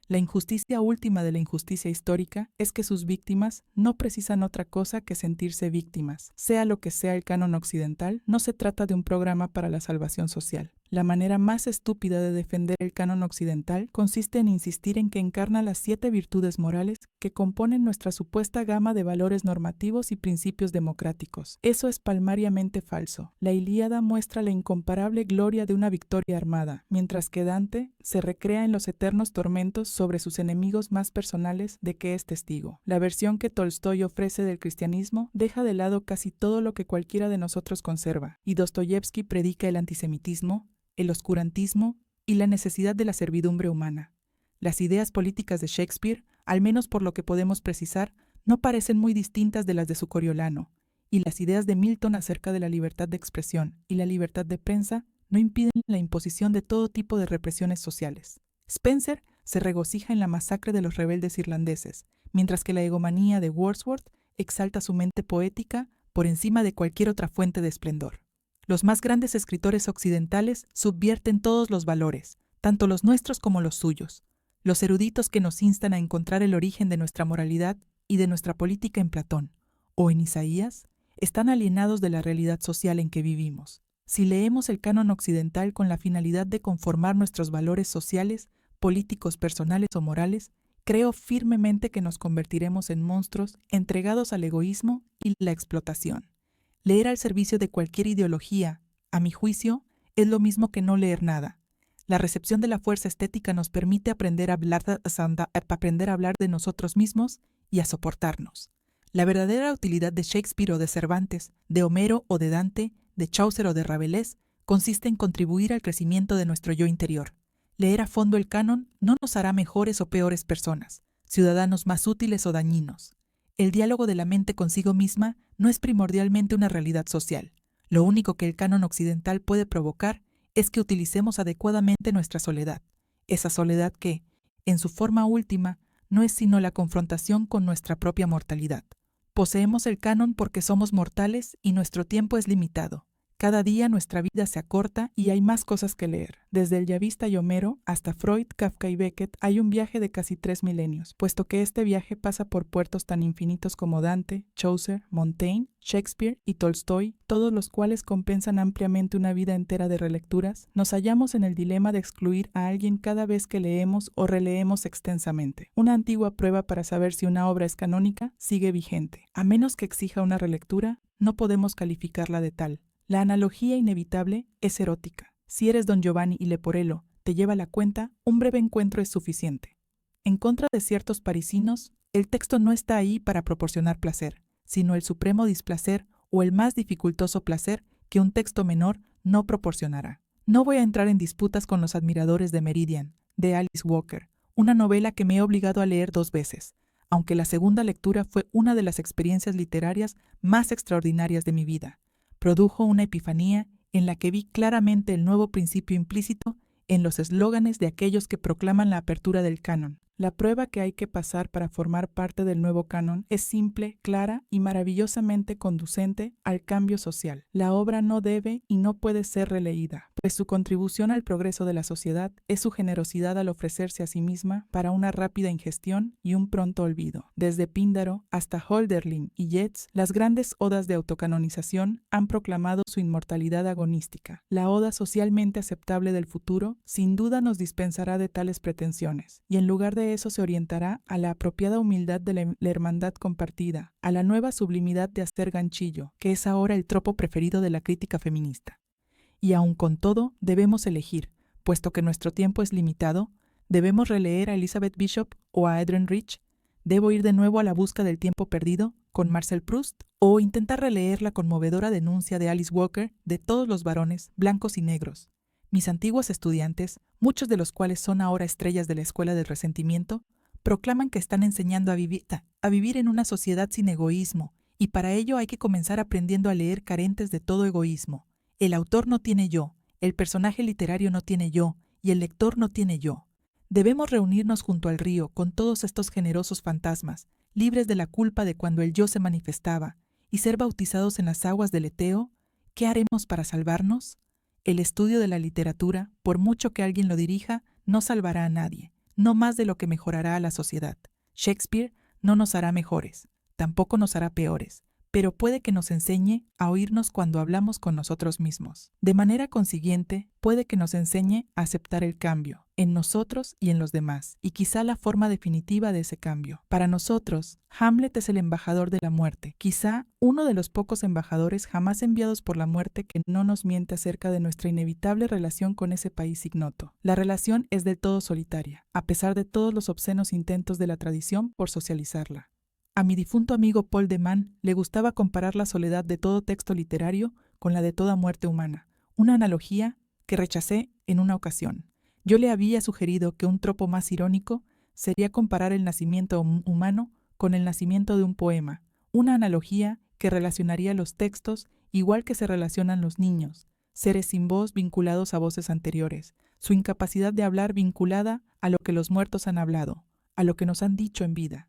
Speaker 1: La injusticia última de la injusticia histórica es que sus víctimas no precisan otra cosa que sentirse víctimas. Sea lo que sea el canon occidental, no se trata de un programa para la salvación social. La manera más estúpida de defender el canon occidental consiste en insistir en que encarna las 7 virtudes morales que componen nuestra supuesta gama de valores normativos y principios democráticos. Eso es palmariamente falso. La Ilíada muestra la incomparable gloria de una victoria armada, mientras que Dante se recrea en los eternos tormentos sobre sus enemigos más personales de que es testigo. La versión que Tolstói ofrece del cristianismo deja de lado casi todo lo que cualquiera de nosotros conserva, y Dostoyevski predica el antisemitismo, el oscurantismo y la necesidad de la servidumbre humana. Las ideas políticas de Shakespeare, al menos por lo que podemos precisar, no parecen muy distintas de las de su Coriolano, y las ideas de Milton acerca de la libertad de expresión y la libertad de prensa no impiden la imposición de todo tipo de represiones sociales. Spencer se regocija en la masacre de los rebeldes irlandeses, mientras que la egomanía de Wordsworth exalta su mente poética por encima de cualquier otra fuente de esplendor. Los más grandes escritores occidentales subvierten todos los valores, tanto los nuestros como los suyos. Los eruditos que nos instan a encontrar el origen de nuestra moralidad y de nuestra política en Platón o en Isaías, están alienados de la realidad social en que vivimos. Si leemos el canon occidental con la finalidad de conformar nuestros valores sociales, políticos, personales o morales, creo firmemente que nos convertiremos en monstruos entregados al egoísmo y la explotación. Leer al servicio de cualquier ideología, a mi juicio, es lo mismo que no leer nada. La recepción de la fuerza estética nos permite aprender a hablar de nosotros mismos y a soportarnos. La verdadera utilidad de Shakespeare o de Cervantes, de Homero o de Dante, de Chaucer o de Rabelais, consiste en contribuir al crecimiento de nuestro yo interior. Leer a fondo el canon no nos hará mejores o peores personas, ciudadanos más útiles o dañinos. El diálogo de la mente consigo misma no es primordialmente una realidad social. Lo único que el canon occidental puede provocar es que utilicemos adecuadamente nuestra soledad. Esa soledad que, en su forma última, no es sino la confrontación con nuestra propia mortalidad. Poseemos el canon porque somos mortales y nuestro tiempo es limitado. Cada día nuestra vida se acorta y hay más cosas que leer. Desde el Yavista y Homero hasta Freud, Kafka y Beckett hay un viaje de casi 3 milenios, puesto que este viaje pasa por puertos tan infinitos como Dante, Chaucer, Montaigne, Shakespeare y Tolstói, todos los cuales compensan ampliamente una vida entera de relecturas. Nos hallamos en el dilema de excluir a alguien cada vez que leemos o releemos extensamente. Una antigua prueba para saber si una obra es canónica sigue vigente. A menos que exija una relectura, no podemos calificarla de tal. La analogía inevitable es erótica. Si eres Don Giovanni y Leporello te lleva la cuenta, un breve encuentro es suficiente. En contra de ciertos parisinos, el texto no está ahí para proporcionar placer, sino el supremo displacer o el más dificultoso placer que un texto menor no proporcionará. No voy a entrar en disputas con los admiradores de Meridian, de Alice Walker, una novela que me he obligado a leer 2 veces, aunque la segunda lectura fue una de las experiencias literarias más extraordinarias de mi vida. Produjo una epifanía en la que vi claramente el nuevo principio implícito en los eslóganes de aquellos que proclaman la apertura del canon. La prueba que hay que pasar para formar parte del nuevo canon es simple, clara y maravillosamente conducente al cambio social. La obra no debe y no puede ser releída, pues su contribución al progreso de la sociedad es su generosidad al ofrecerse a sí misma para una rápida ingestión y un pronto olvido. Desde Píndaro hasta Hölderlin y Yeats, las grandes odas de autocanonización han proclamado su inmortalidad agonística. La oda socialmente aceptable del futuro sin duda nos dispensará de tales pretensiones, y en lugar de eso se orientará a la apropiada humildad de la hermandad compartida, a la nueva sublimidad de hacer ganchillo, que es ahora el tropo preferido de la crítica feminista. Y aun con todo, debemos elegir, puesto que nuestro tiempo es limitado, debemos releer a Elizabeth Bishop o a Adrienne Rich, debo ir de nuevo a la busca del tiempo perdido con Marcel Proust, o intentar releer la conmovedora denuncia de Alice Walker de todos los varones, blancos y negros. Mis antiguos estudiantes, muchos de los cuales son ahora estrellas de la Escuela del Resentimiento, proclaman que están enseñando a vivir en una sociedad sin egoísmo, y para ello hay que comenzar aprendiendo a leer carentes de todo egoísmo. El autor no tiene yo, el personaje literario no tiene yo, y el lector no tiene yo. Debemos reunirnos junto al río con todos estos generosos fantasmas, libres de la culpa de cuando el yo se manifestaba, y ser bautizados en las aguas del Eteo. ¿Qué haremos para salvarnos? El estudio de la literatura, por mucho que alguien lo dirija, no salvará a nadie, no más de lo que mejorará a la sociedad. Shakespeare no nos hará mejores, tampoco nos hará peores, pero puede que nos enseñe a oírnos cuando hablamos con nosotros mismos. De manera consiguiente, puede que nos enseñe a aceptar el cambio, en nosotros y en los demás, y quizá la forma definitiva de ese cambio. Para nosotros, Hamlet es el embajador de la muerte, quizá uno de los pocos embajadores jamás enviados por la muerte que no nos miente acerca de nuestra inevitable relación con ese país ignoto. La relación es del todo solitaria, a pesar de todos los obscenos intentos de la tradición por socializarla. A mi difunto amigo Paul de Man le gustaba comparar la soledad de todo texto literario con la de toda muerte humana, una analogía que rechacé en una ocasión. Yo le había sugerido que un tropo más irónico sería comparar el nacimiento humano con el nacimiento de un poema, una analogía que relacionaría los textos igual que se relacionan los niños, seres sin voz vinculados a voces anteriores, su incapacidad de hablar vinculada a lo que los muertos han hablado, a lo que nos han dicho en vida.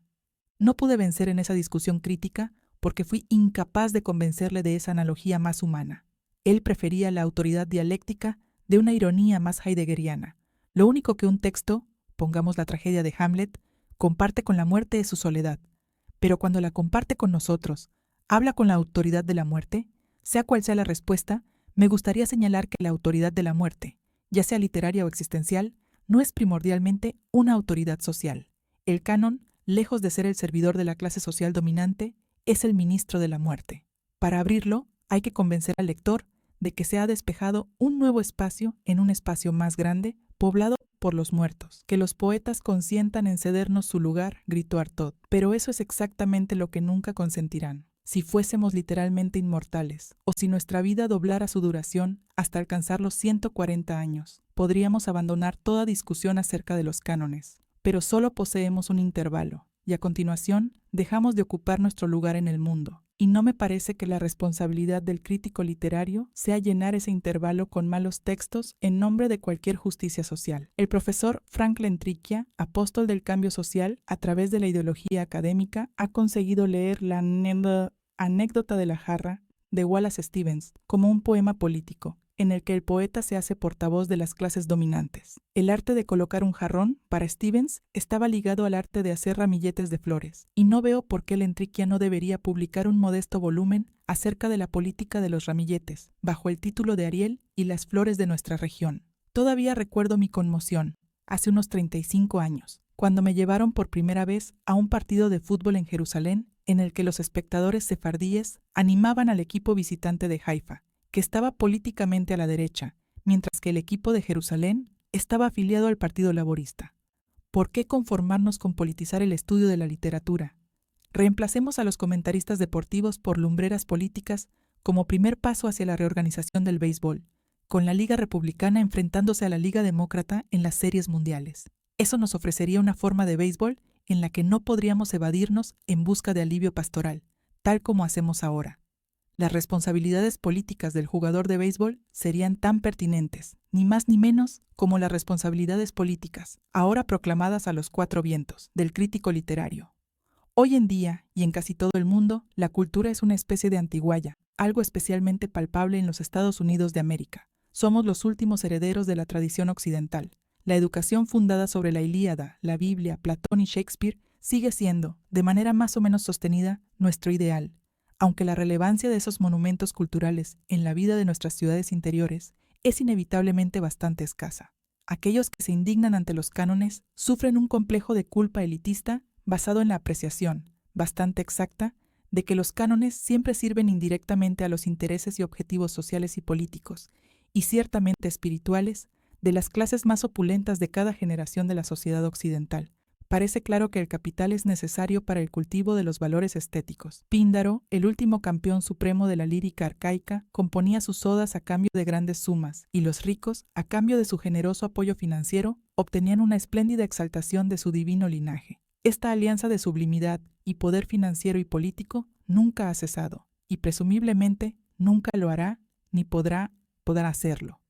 Speaker 1: No pude vencer en esa discusión crítica porque fui incapaz de convencerle de esa analogía más humana. Él prefería la autoridad dialéctica de una ironía más heideggeriana. Lo único que un texto, pongamos la tragedia de Hamlet, comparte con la muerte es su soledad. Pero cuando la comparte con nosotros, habla con la autoridad de la muerte, sea cual sea la respuesta, me gustaría señalar que la autoridad de la muerte, ya sea literaria o existencial, no es primordialmente una autoridad social. El canon, lejos de ser el servidor de la clase social dominante, es el ministro de la muerte. Para abrirlo, hay que convencer al lector de que se ha despejado un nuevo espacio en un espacio más grande, poblado por los muertos. Que los poetas consientan en cedernos su lugar, gritó Artaud, pero eso es exactamente lo que nunca consentirán. Si fuésemos literalmente inmortales, o si nuestra vida doblara su duración hasta alcanzar los 140 años, podríamos abandonar toda discusión acerca de los cánones. Pero solo poseemos un intervalo, y a continuación dejamos de ocupar nuestro lugar en el mundo. Y no me parece que la responsabilidad del crítico literario sea llenar ese intervalo con malos textos en nombre de cualquier justicia social. El profesor Frank Lentriquia, apóstol del cambio social, a través de la ideología académica, ha conseguido leer la anécdota de la jarra de Wallace Stevens como un poema político, en el que el poeta se hace portavoz de las clases dominantes. El arte de colocar un jarrón, para Stevens, estaba ligado al arte de hacer ramilletes de flores, y no veo por qué Lentriquia no debería publicar un modesto volumen acerca de la política de los ramilletes, bajo el título de Ariel y las flores de nuestra región. Todavía recuerdo mi conmoción, hace unos 35 años, cuando me llevaron por primera vez a un partido de fútbol en Jerusalén, en el que los espectadores sefardíes animaban al equipo visitante de Haifa, que estaba políticamente a la derecha, mientras que el equipo de Jerusalén estaba afiliado al Partido Laborista. ¿Por qué conformarnos con politizar el estudio de la literatura? Reemplacemos a los comentaristas deportivos por lumbreras políticas como primer paso hacia la reorganización del béisbol, con la Liga Republicana enfrentándose a la Liga Demócrata en las series mundiales. Eso nos ofrecería una forma de béisbol en la que no podríamos evadirnos en busca de alivio pastoral, tal como hacemos ahora. Las responsabilidades políticas del jugador de béisbol serían tan pertinentes, ni más ni menos, como las responsabilidades políticas, ahora proclamadas a los cuatro vientos, del crítico literario. Hoy en día, y en casi todo el mundo, la cultura es una especie de antiguaya, algo especialmente palpable en los Estados Unidos de América. Somos los últimos herederos de la tradición occidental. La educación fundada sobre la Ilíada, la Biblia, Platón y Shakespeare sigue siendo, de manera más o menos sostenida, nuestro ideal. Aunque la relevancia de esos monumentos culturales en la vida de nuestras ciudades interiores es inevitablemente bastante escasa. Aquellos que se indignan ante los cánones sufren un complejo de culpa elitista basado en la apreciación, bastante exacta, de que los cánones siempre sirven indirectamente a los intereses y objetivos sociales y políticos, y ciertamente espirituales, de las clases más opulentas de cada generación de la sociedad occidental. Parece claro que el capital es necesario para el cultivo de los valores estéticos. Píndaro, el último campeón supremo de la lírica arcaica, componía sus odas a cambio de grandes sumas, y los ricos, a cambio de su generoso apoyo financiero, obtenían una espléndida exaltación de su divino linaje. Esta alianza de sublimidad y poder financiero y político nunca ha cesado, y presumiblemente nunca lo hará ni podrá hacerlo.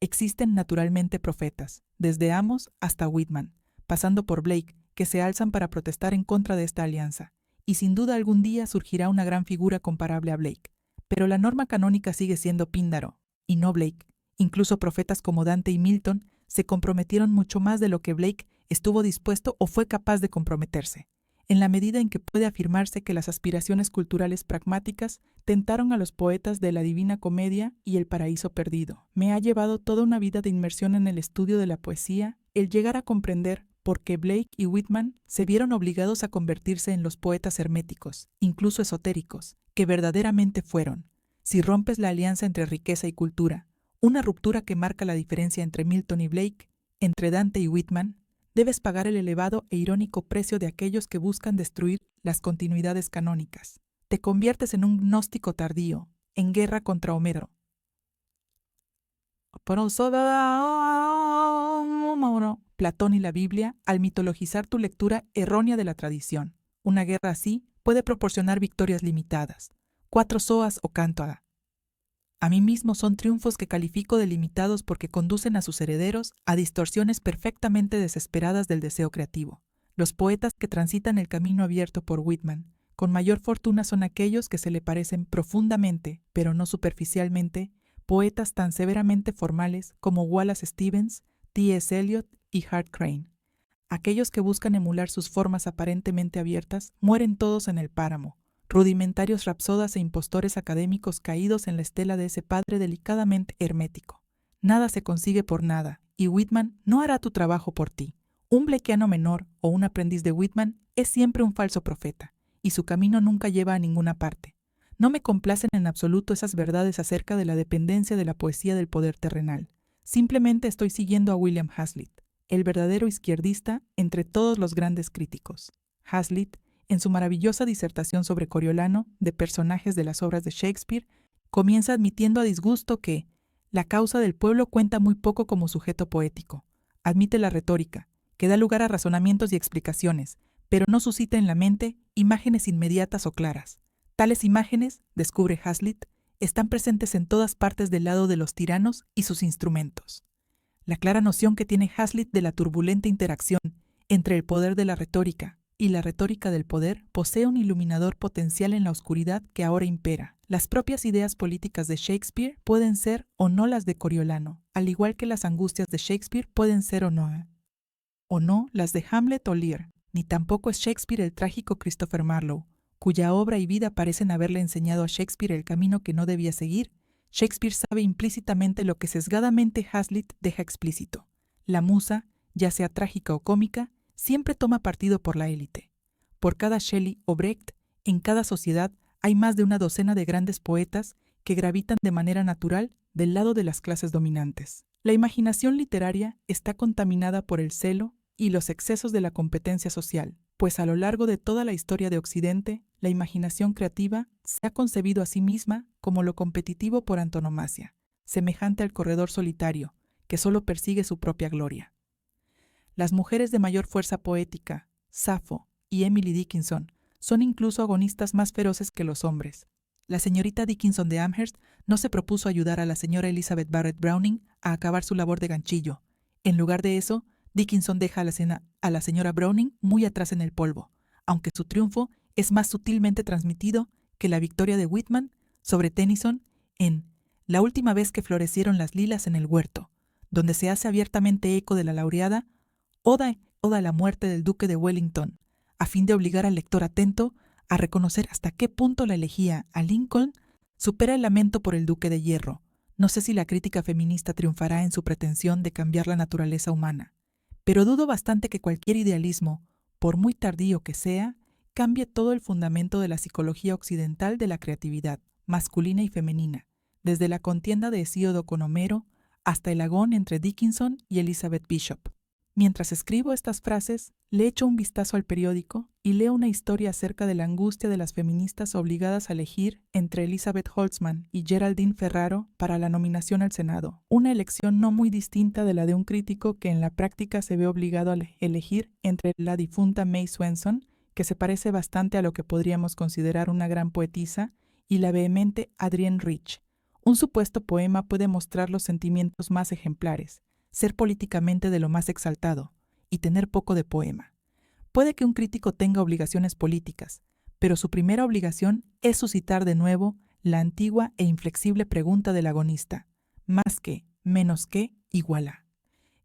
Speaker 1: Existen naturalmente profetas, desde Amos hasta Whitman, pasando por Blake, que se alzan para protestar en contra de esta alianza, y sin duda algún día surgirá una gran figura comparable a Blake. Pero la norma canónica sigue siendo Píndaro, y no Blake. Incluso profetas como Dante y Milton se comprometieron mucho más de lo que Blake estuvo dispuesto o fue capaz de comprometerse. en la medida en que puede afirmarse que las aspiraciones culturales pragmáticas tentaron a los poetas de la Divina Comedia y El Paraíso Perdido. Me ha llevado toda una vida de inmersión en el estudio de la poesía el llegar a comprender por qué Blake y Whitman se vieron obligados a convertirse en los poetas herméticos, incluso esotéricos, que verdaderamente fueron. Si rompes la alianza entre riqueza y cultura, una ruptura que marca la diferencia entre Milton y Blake, entre Dante y Whitman, debes pagar el elevado e irónico precio de aquellos que buscan destruir las continuidades canónicas. Te conviertes en un gnóstico tardío, en guerra contra Homero. Platón y la Biblia al mitologizar tu lectura errónea de la tradición. Una guerra así puede proporcionar victorias limitadas. 4 soas o cántada. A mí mismo son triunfos que califico de limitados porque conducen a sus herederos a distorsiones perfectamente desesperadas del deseo creativo. Los poetas que transitan el camino abierto por Whitman, con mayor fortuna son aquellos que se le parecen profundamente, pero no superficialmente, poetas tan severamente formales como Wallace Stevens, T.S. Eliot y Hart Crane. Aquellos que buscan emular sus formas aparentemente abiertas mueren todos en el páramo, rudimentarios rapsodas e impostores académicos caídos en la estela de ese padre delicadamente hermético. Nada se consigue por nada, y Whitman no hará tu trabajo por ti. Un Blakeano menor o un aprendiz de Whitman es siempre un falso profeta, y su camino nunca lleva a ninguna parte. No me complacen en absoluto esas verdades acerca de la dependencia de la poesía del poder terrenal. Simplemente estoy siguiendo a William Hazlitt, el verdadero izquierdista entre todos los grandes críticos. Hazlitt, en su maravillosa disertación sobre Coriolano, de personajes de las obras de Shakespeare, comienza admitiendo a disgusto que la causa del pueblo cuenta muy poco como sujeto poético. Admite la retórica, que da lugar a razonamientos y explicaciones, pero no suscita en la mente imágenes inmediatas o claras. Tales imágenes, descubre Hazlitt, están presentes en todas partes del lado de los tiranos y sus instrumentos. La clara noción que tiene Hazlitt de la turbulenta interacción entre el poder de la retórica y la retórica del poder posee un iluminador potencial en la oscuridad que ahora impera. Las propias ideas políticas de Shakespeare pueden ser o no las de Coriolano, al igual que las angustias de Shakespeare pueden ser o no las de Hamlet o Lear, ni tampoco es Shakespeare el trágico Christopher Marlowe, cuya obra y vida parecen haberle enseñado a Shakespeare el camino que no debía seguir. Shakespeare sabe implícitamente lo que sesgadamente Hazlitt deja explícito. La musa, ya sea trágica o cómica, siempre toma partido por la élite. Por cada Shelley o Brecht, en cada sociedad hay más de una docena de grandes poetas que gravitan de manera natural del lado de las clases dominantes. La imaginación literaria está contaminada por el celo y los excesos de la competencia social, pues a lo largo de toda la historia de Occidente, la imaginación creativa se ha concebido a sí misma como lo competitivo por antonomasia, semejante al corredor solitario, que solo persigue su propia gloria. Las mujeres de mayor fuerza poética, Safo y Emily Dickinson, son incluso agonistas más feroces que los hombres. La señorita Dickinson de Amherst no se propuso ayudar a la señora Elizabeth Barrett Browning a acabar su labor de ganchillo. En lugar de eso, Dickinson deja a la señora Browning muy atrás en el polvo, aunque su triunfo es más sutilmente transmitido que la victoria de Whitman sobre Tennyson en La última vez que florecieron las lilas en el huerto, donde se hace abiertamente eco de la laureada Oda a la muerte del duque de Wellington, a fin de obligar al lector atento a reconocer hasta qué punto la elegía a Lincoln supera el lamento por el duque de hierro. No sé si la crítica feminista triunfará en su pretensión de cambiar la naturaleza humana, pero dudo bastante que cualquier idealismo, por muy tardío que sea, cambie todo el fundamento de la psicología occidental de la creatividad, masculina y femenina, desde la contienda de Hesíodo con Homero hasta el agón entre Dickinson y Elizabeth Bishop. Mientras escribo estas frases, le echo un vistazo al periódico y leo una historia acerca de la angustia de las feministas obligadas a elegir entre Elizabeth Holtzman y Geraldine Ferraro para la nominación al Senado, una elección no muy distinta de la de un crítico que en la práctica se ve obligado a elegir entre la difunta May Swenson, que se parece bastante a lo que podríamos considerar una gran poetisa, y la vehemente Adrienne Rich. Un supuesto poema puede mostrar los sentimientos más ejemplares, ser políticamente de lo más exaltado y tener poco de poema. Puede que un crítico tenga obligaciones políticas, pero su primera obligación es suscitar de nuevo la antigua e inflexible pregunta del agonista: más que, menos que, igual a.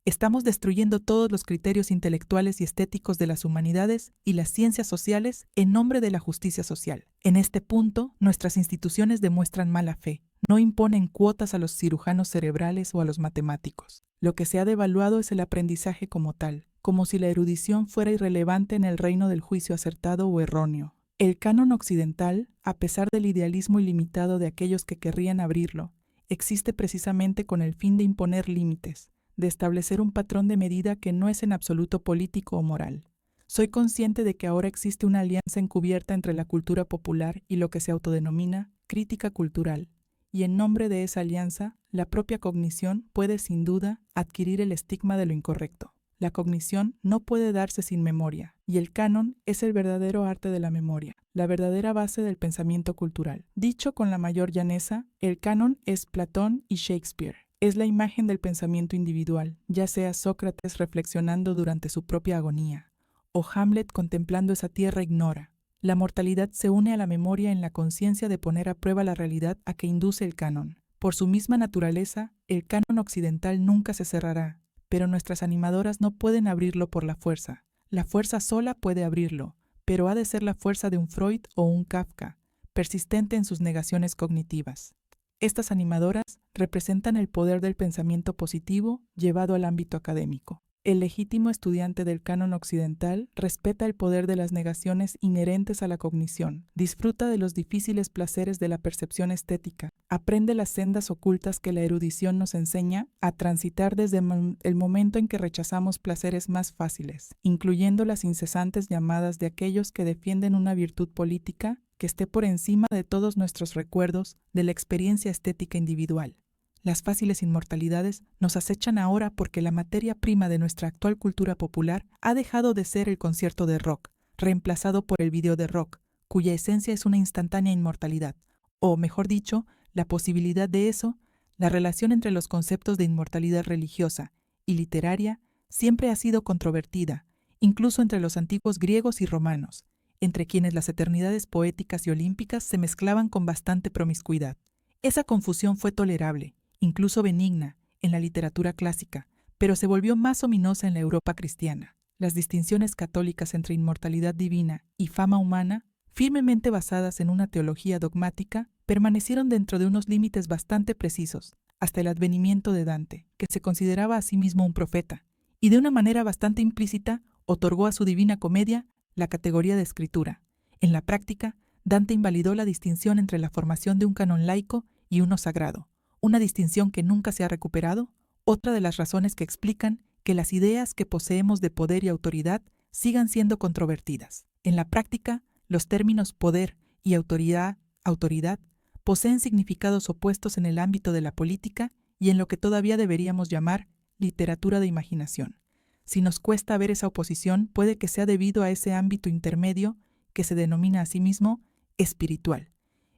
Speaker 1: Estamos destruyendo todos los criterios intelectuales y estéticos de las humanidades y las ciencias sociales en nombre de la justicia social. En este punto, nuestras instituciones demuestran mala fe. No imponen cuotas a los cirujanos cerebrales o a los matemáticos. Lo que se ha devaluado es el aprendizaje como tal, como si la erudición fuera irrelevante en el reino del juicio acertado o erróneo. El canon occidental, a pesar del idealismo ilimitado de aquellos que querrían abrirlo, existe precisamente con el fin de imponer límites, de establecer un patrón de medida que no es en absoluto político o moral. Soy consciente de que ahora existe una alianza encubierta entre la cultura popular y lo que se autodenomina crítica cultural, y en nombre de esa alianza, la propia cognición puede sin duda adquirir el estigma de lo incorrecto. La cognición no puede darse sin memoria, y el canon es el verdadero arte de la memoria, la verdadera base del pensamiento cultural. Dicho con la mayor llaneza, el canon es Platón y Shakespeare. Es la imagen del pensamiento individual, ya sea Sócrates reflexionando durante su propia agonía, o Hamlet contemplando esa tierra ignora. La mortalidad se une a la memoria en la conciencia de poner a prueba la realidad a que induce el canon. Por su misma naturaleza, el canon occidental nunca se cerrará, pero nuestras animadoras no pueden abrirlo por la fuerza. La fuerza sola puede abrirlo, pero ha de ser la fuerza de un Freud o un Kafka, persistente en sus negaciones cognitivas. Estas animadoras representan el poder del pensamiento positivo llevado al ámbito académico. El legítimo estudiante del canon occidental respeta el poder de las negaciones inherentes a la cognición, disfruta de los difíciles placeres de la percepción estética, aprende las sendas ocultas que la erudición nos enseña a transitar desde el momento en que rechazamos placeres más fáciles, incluyendo las incesantes llamadas de aquellos que defienden una virtud política que esté por encima de todos nuestros recuerdos de la experiencia estética individual. Las fáciles inmortalidades nos acechan ahora porque la materia prima de nuestra actual cultura popular ha dejado de ser el concierto de rock, reemplazado por el video de rock, cuya esencia es una instantánea inmortalidad, o, mejor dicho, la posibilidad de eso. La relación entre los conceptos de inmortalidad religiosa y literaria siempre ha sido controvertida, incluso entre los antiguos griegos y romanos, entre quienes las eternidades poéticas y olímpicas se mezclaban con bastante promiscuidad. Esa confusión fue tolerable, incluso benigna, en la literatura clásica, pero se volvió más ominosa en la Europa cristiana. Las distinciones católicas entre inmortalidad divina y fama humana, firmemente basadas en una teología dogmática, permanecieron dentro de unos límites bastante precisos, hasta el advenimiento de Dante, que se consideraba a sí mismo un profeta, y de una manera bastante implícita otorgó a su Divina Comedia la categoría de escritura. En la práctica, Dante invalidó la distinción entre la formación de un canon laico y uno sagrado, una distinción que nunca se ha recuperado, otra de las razones que explican que las ideas que poseemos de poder y autoridad sigan siendo controvertidas. En la práctica, los términos poder y autoridad poseen significados opuestos en el ámbito de la política y en lo que todavía deberíamos llamar literatura de imaginación. Si nos cuesta ver esa oposición, puede que sea debido a ese ámbito intermedio que se denomina a sí mismo espiritual.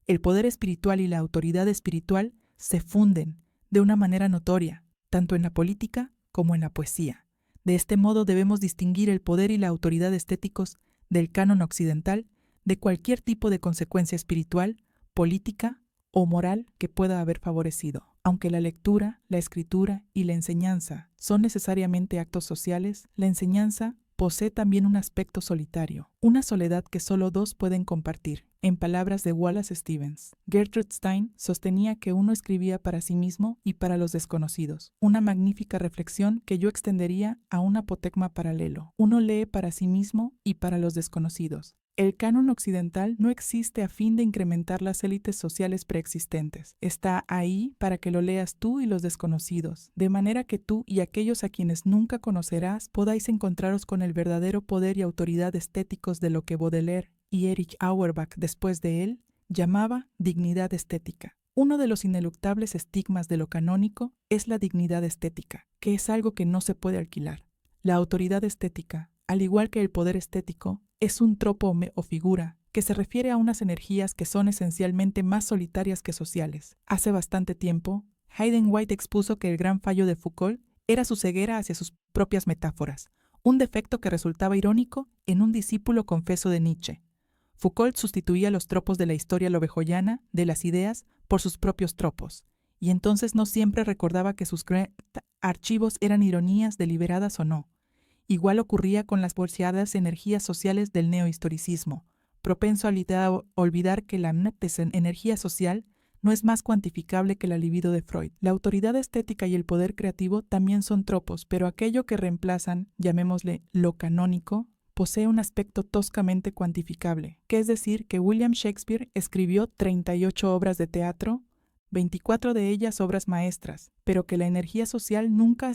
Speaker 1: El poder espiritual y la autoridad espiritual se funden de una manera notoria, tanto en la política como en la poesía. De este modo debemos distinguir el poder y la autoridad estéticos del canon occidental de cualquier tipo de consecuencia espiritual, política o moral que pueda haber favorecido. Aunque la lectura, la escritura y la enseñanza son necesariamente actos sociales, la enseñanza posee también un aspecto solitario, una soledad que solo dos pueden compartir. En palabras de Wallace Stevens, Gertrude Stein sostenía que uno escribía para sí mismo y para los desconocidos, una magnífica reflexión que yo extendería a un apotegma paralelo. Uno lee para sí mismo y para los desconocidos. El canon occidental no existe a fin de incrementar las élites sociales preexistentes. Está ahí para que lo leas tú y los desconocidos, de manera que tú y aquellos a quienes nunca conocerás podáis encontraros con el verdadero poder y autoridad estéticos de lo que Baudelaire y Erich Auerbach, después de él, llamaba dignidad estética. Uno de los ineluctables estigmas de lo canónico es la dignidad estética, que es algo que no se puede alquilar. La autoridad estética, al igual que el poder estético, es un tropo o figura que se refiere a unas energías que son esencialmente más solitarias que sociales. Hace bastante tiempo, Hayden White expuso que el gran fallo de Foucault era su ceguera hacia sus propias metáforas, un defecto que resultaba irónico en un discípulo confeso de Nietzsche. Foucault sustituía los tropos de la historia lovejoyana, de las ideas, por sus propios tropos, y entonces no siempre recordaba que sus archivos eran ironías deliberadas o no. Igual ocurría con las porciadas energías sociales del neohistoricismo, propenso a olvidar que la energía social no es más cuantificable que la libido de Freud. La autoridad estética y el poder creativo también son tropos, pero aquello que reemplazan, llamémosle lo canónico, posee un aspecto toscamente cuantificable, que es decir, que William Shakespeare escribió 38 obras de teatro, 24 de ellas obras maestras, pero que la energía social nunca ha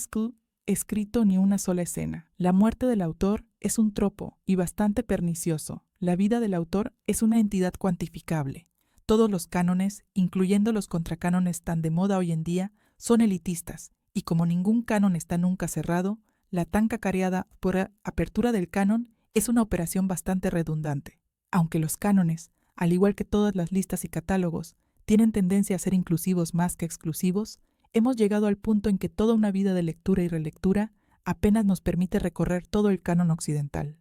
Speaker 1: escrito ni una sola escena. La muerte del autor es un tropo y bastante pernicioso. La vida del autor es una entidad cuantificable. Todos los cánones, incluyendo los contracánones tan de moda hoy en día, son elitistas, y como ningún canon está nunca cerrado, la tan cacareada apertura del canon es una operación bastante redundante. Aunque los cánones, al igual que todas las listas y catálogos, tienen tendencia a ser inclusivos más que exclusivos, hemos llegado al punto en que toda una vida de lectura y relectura apenas nos permite recorrer todo el canon occidental.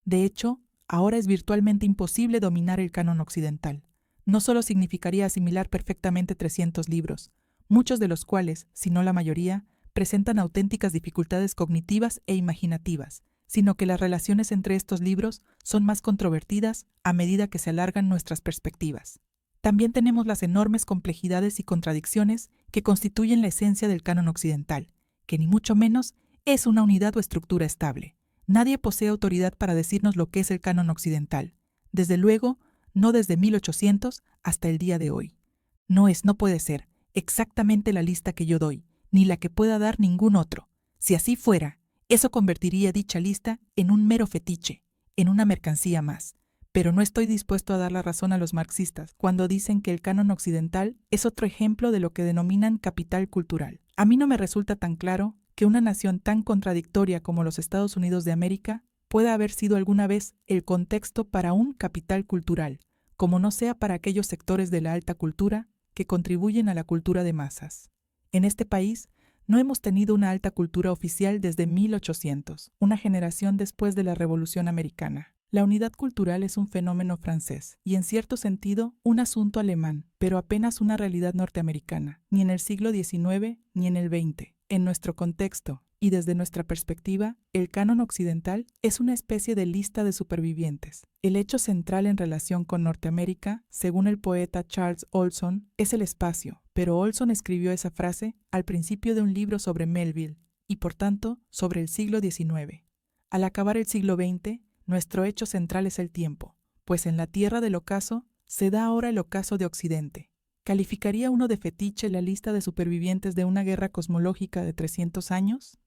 Speaker 1: De hecho, ahora es virtualmente imposible dominar el canon occidental. No solo significaría asimilar perfectamente 300 libros, muchos de los cuales, si no la mayoría, presentan auténticas dificultades cognitivas e imaginativas, sino que las relaciones entre estos libros son más controvertidas a medida que se alargan nuestras perspectivas. También tenemos las enormes complejidades y contradicciones que constituyen la esencia del canon occidental, que ni mucho menos es una unidad o estructura estable. Nadie posee autoridad para decirnos lo que es el canon occidental. Desde luego, no desde 1800 hasta el día de hoy. No puede ser exactamente la lista que yo doy, ni la que pueda dar ningún otro. Si así fuera, eso convertiría dicha lista en un mero fetiche, en una mercancía más. Pero no estoy dispuesto a dar la razón a los marxistas cuando dicen que el canon occidental es otro ejemplo de lo que denominan capital cultural. A mí no me resulta tan claro que una nación tan contradictoria como los Estados Unidos de América pueda haber sido alguna vez el contexto para un capital cultural, como no sea para aquellos sectores de la alta cultura que contribuyen a la cultura de masas. En este país no hemos tenido una alta cultura oficial desde 1800, una generación después de la Revolución Americana. La unidad cultural es un fenómeno francés y en cierto sentido un asunto alemán, pero apenas una realidad norteamericana, ni en el siglo XIX ni en el XX. En nuestro contexto y desde nuestra perspectiva, el canon occidental es una especie de lista de supervivientes. El hecho central en relación con Norteamérica, según el poeta Charles Olson, es el espacio, pero Olson escribió esa frase al principio de un libro sobre Melville y por tanto sobre el siglo XIX. Al acabar el siglo XX, nuestro hecho central es el tiempo, pues en la tierra del ocaso se da ahora el ocaso de Occidente. ¿Calificaría uno de fetiche la lista de supervivientes de una guerra cosmológica de 300 años?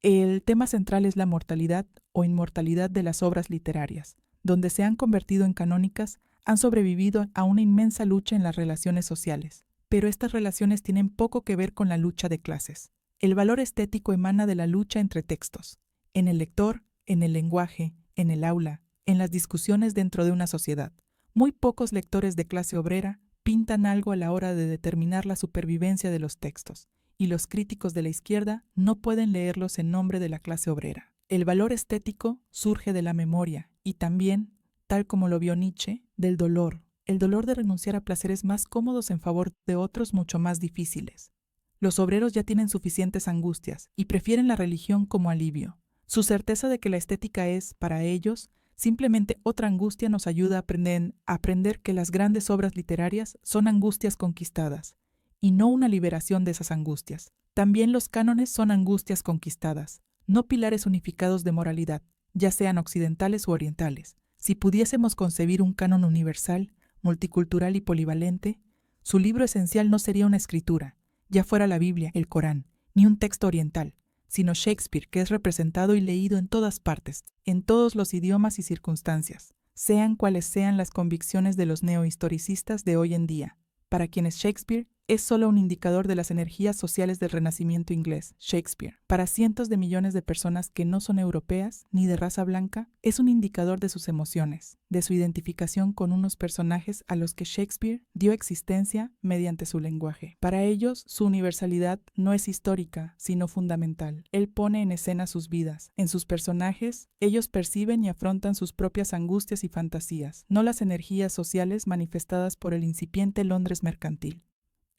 Speaker 1: El tema central es la mortalidad o inmortalidad de las obras literarias. Donde se han convertido en canónicas, han sobrevivido a una inmensa lucha en las relaciones sociales. Pero estas relaciones tienen poco que ver con la lucha de clases. El valor estético emana de la lucha entre textos, en el lector, en el lenguaje, en el aula, en las discusiones dentro de una sociedad. Muy pocos lectores de clase obrera pintan algo a la hora de determinar la supervivencia de los textos, y los críticos de la izquierda no pueden leerlos en nombre de la clase obrera. El valor estético surge de la memoria y también, tal como lo vio Nietzsche, del dolor, el dolor de renunciar a placeres más cómodos en favor de otros mucho más difíciles. Los obreros ya tienen suficientes angustias y prefieren la religión como alivio. Su certeza de que la estética es, para ellos, simplemente otra angustia nos ayuda a aprender que las grandes obras literarias son angustias conquistadas, y no una liberación de esas angustias. También los cánones son angustias conquistadas, no pilares unificados de moralidad, ya sean occidentales u orientales. Si pudiésemos concebir un canon universal, multicultural y polivalente, su libro esencial no sería una escritura, ya fuera la Biblia, el Corán, ni un texto oriental, sino Shakespeare, que es representado y leído en todas partes, en todos los idiomas y circunstancias, sean cuales sean las convicciones de los neohistoricistas de hoy en día. Para quienes Shakespeare es solo un indicador de las energías sociales del Renacimiento inglés. Shakespeare, para cientos de millones de personas que no son europeas ni de raza blanca, es un indicador de sus emociones, de su identificación con unos personajes a los que Shakespeare dio existencia mediante su lenguaje. Para ellos, su universalidad no es histórica, sino fundamental. Él pone en escena sus vidas. En sus personajes, ellos perciben y afrontan sus propias angustias y fantasías, no las energías sociales manifestadas por el incipiente Londres mercantil.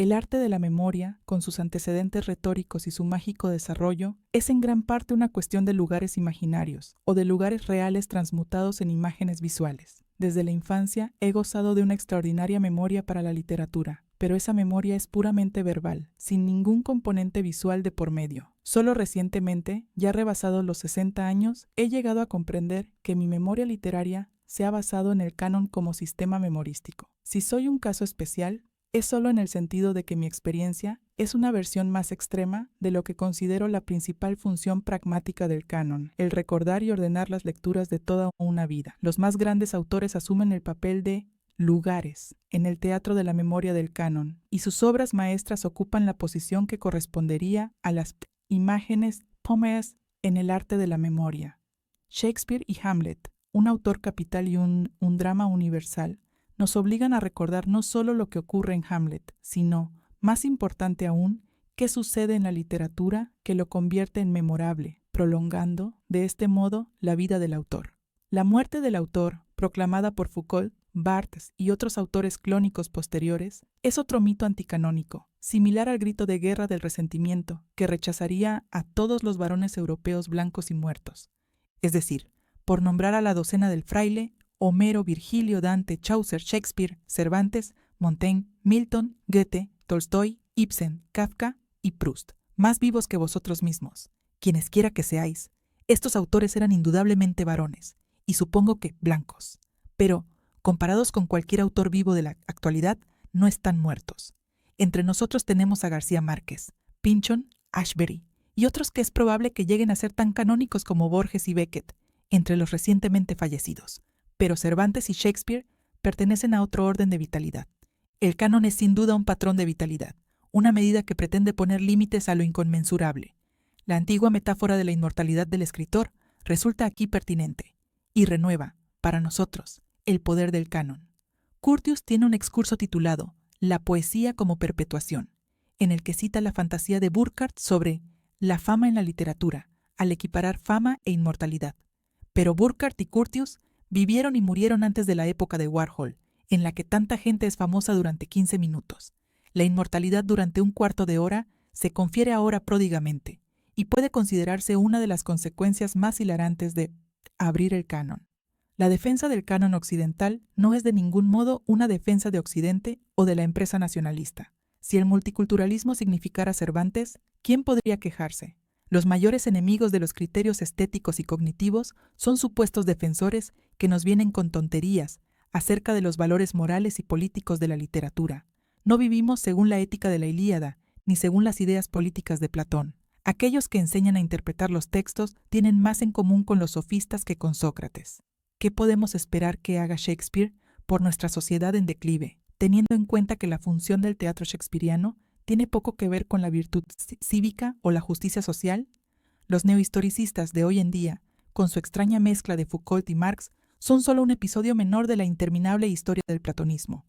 Speaker 1: El arte de la memoria, con sus antecedentes retóricos y su mágico desarrollo, es en gran parte una cuestión de lugares imaginarios o de lugares reales transmutados en imágenes visuales. Desde la infancia he gozado de una extraordinaria memoria para la literatura, pero esa memoria es puramente verbal, sin ningún componente visual de por medio. Solo recientemente, ya rebasados los 60 años, he llegado a comprender que mi memoria literaria se ha basado en el canon como sistema memorístico. Si soy un caso especial, es solo en el sentido de que mi experiencia es una versión más extrema de lo que considero la principal función pragmática del canon, el recordar y ordenar las lecturas de toda una vida. Los más grandes autores asumen el papel de lugares en el teatro de la memoria del canon, y sus obras maestras ocupan la posición que correspondería a las imágenes pómeas en el arte de la memoria. Shakespeare y Hamlet, un autor capital y un drama universal, nos obligan a recordar no solo lo que ocurre en Hamlet, sino, más importante aún, qué sucede en la literatura que lo convierte en memorable, prolongando, de este modo, la vida del autor. La muerte del autor, proclamada por Foucault, Barthes y otros autores clónicos posteriores, es otro mito anticanónico, similar al grito de guerra del resentimiento, que rechazaría a todos los varones europeos blancos y muertos. Es decir, por nombrar a la docena del fraile, Homero, Virgilio, Dante, Chaucer, Shakespeare, Cervantes, Montaigne, Milton, Goethe, Tolstoy, Ibsen, Kafka y Proust, más vivos que vosotros mismos, quienes quiera que seáis. Estos autores eran indudablemente varones, y supongo que blancos, pero, comparados con cualquier autor vivo de la actualidad, no están muertos. Entre nosotros tenemos a García Márquez, Pynchon, Ashbery, y otros que es probable que lleguen a ser tan canónicos como Borges y Beckett, entre los recientemente fallecidos. Pero Cervantes y Shakespeare pertenecen a otro orden de vitalidad. El canon es sin duda un patrón de vitalidad, una medida que pretende poner límites a lo inconmensurable. La antigua metáfora de la inmortalidad del escritor resulta aquí pertinente y renueva, para nosotros, el poder del canon. Curtius tiene un excurso titulado La poesía como perpetuación, en el que cita la fantasía de Burckhardt sobre la fama en la literatura, al equiparar fama e inmortalidad. Pero Burckhardt y Curtius vivieron y murieron antes de la época de Warhol, en la que tanta gente es famosa durante 15 minutos. La inmortalidad durante un cuarto de hora se confiere ahora pródigamente, y puede considerarse una de las consecuencias más hilarantes de abrir el canon. La defensa del canon occidental no es de ningún modo una defensa de Occidente o de la empresa nacionalista. Si el multiculturalismo significara Cervantes, ¿quién podría quejarse? Los mayores enemigos de los criterios estéticos y cognitivos son supuestos defensores que nos vienen con tonterías acerca de los valores morales y políticos de la literatura. No vivimos según la ética de la Ilíada, ni según las ideas políticas de Platón. Aquellos que enseñan a interpretar los textos tienen más en común con los sofistas que con Sócrates. ¿Qué podemos esperar que haga Shakespeare por nuestra sociedad en declive, teniendo en cuenta que la función del teatro shakespeariano tiene poco que ver con la virtud cívica o la justicia social? Los neohistoricistas de hoy en día, con su extraña mezcla de Foucault y Marx, son solo un episodio menor de la interminable historia del platonismo.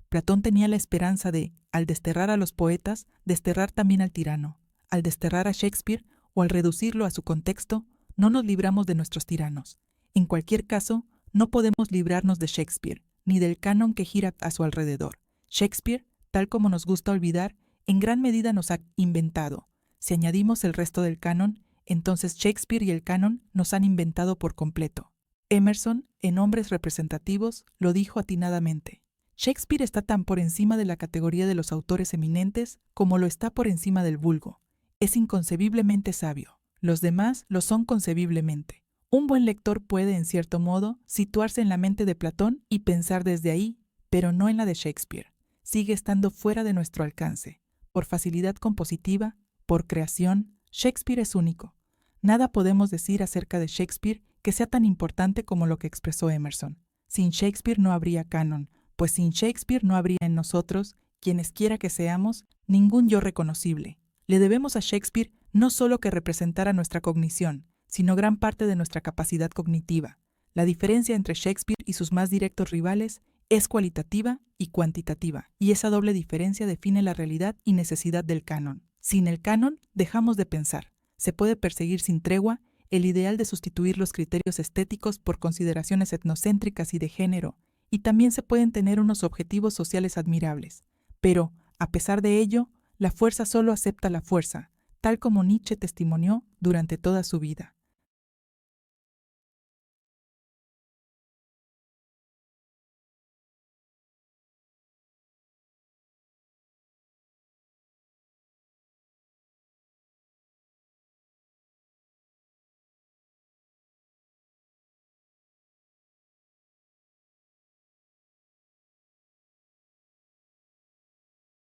Speaker 1: Platón tenía la esperanza de, al desterrar a los poetas, desterrar también al tirano. Al desterrar a Shakespeare, o al reducirlo a su contexto, no nos libramos de nuestros tiranos. En cualquier caso, no podemos librarnos de Shakespeare, ni del canon que gira a su alrededor. Shakespeare, tal como nos gusta olvidar, en gran medida nos ha inventado. Si añadimos el resto del canon, entonces Shakespeare y el canon nos han inventado por completo. Emerson, en Hombres Representativos, lo dijo atinadamente. Shakespeare está tan por encima de la categoría de los autores eminentes como lo está por encima del vulgo. Es inconcebiblemente sabio. Los demás lo son concebiblemente. Un buen lector puede, en cierto modo, situarse en la mente de Platón y pensar desde ahí, pero no en la de Shakespeare. Sigue estando fuera de nuestro alcance. Por facilidad compositiva, por creación, Shakespeare es único. Nada podemos decir acerca de Shakespeare que sea tan importante como lo que expresó Emerson. Sin Shakespeare no habría canon, pues sin Shakespeare no habría en nosotros, quienes quiera que seamos, ningún yo reconocible. Le debemos a Shakespeare no solo que representara nuestra cognición, sino gran parte de nuestra capacidad cognitiva. La diferencia entre Shakespeare y sus más directos rivales es cualitativa y cuantitativa, y esa doble diferencia define la realidad y necesidad del canon. Sin el canon, dejamos de pensar. Se puede perseguir sin tregua el ideal de sustituir los criterios estéticos por consideraciones etnocéntricas y de género, y también se pueden tener unos objetivos sociales admirables. Pero, A pesar de ello, la fuerza solo acepta la fuerza, tal como Nietzsche testimonió durante toda su vida.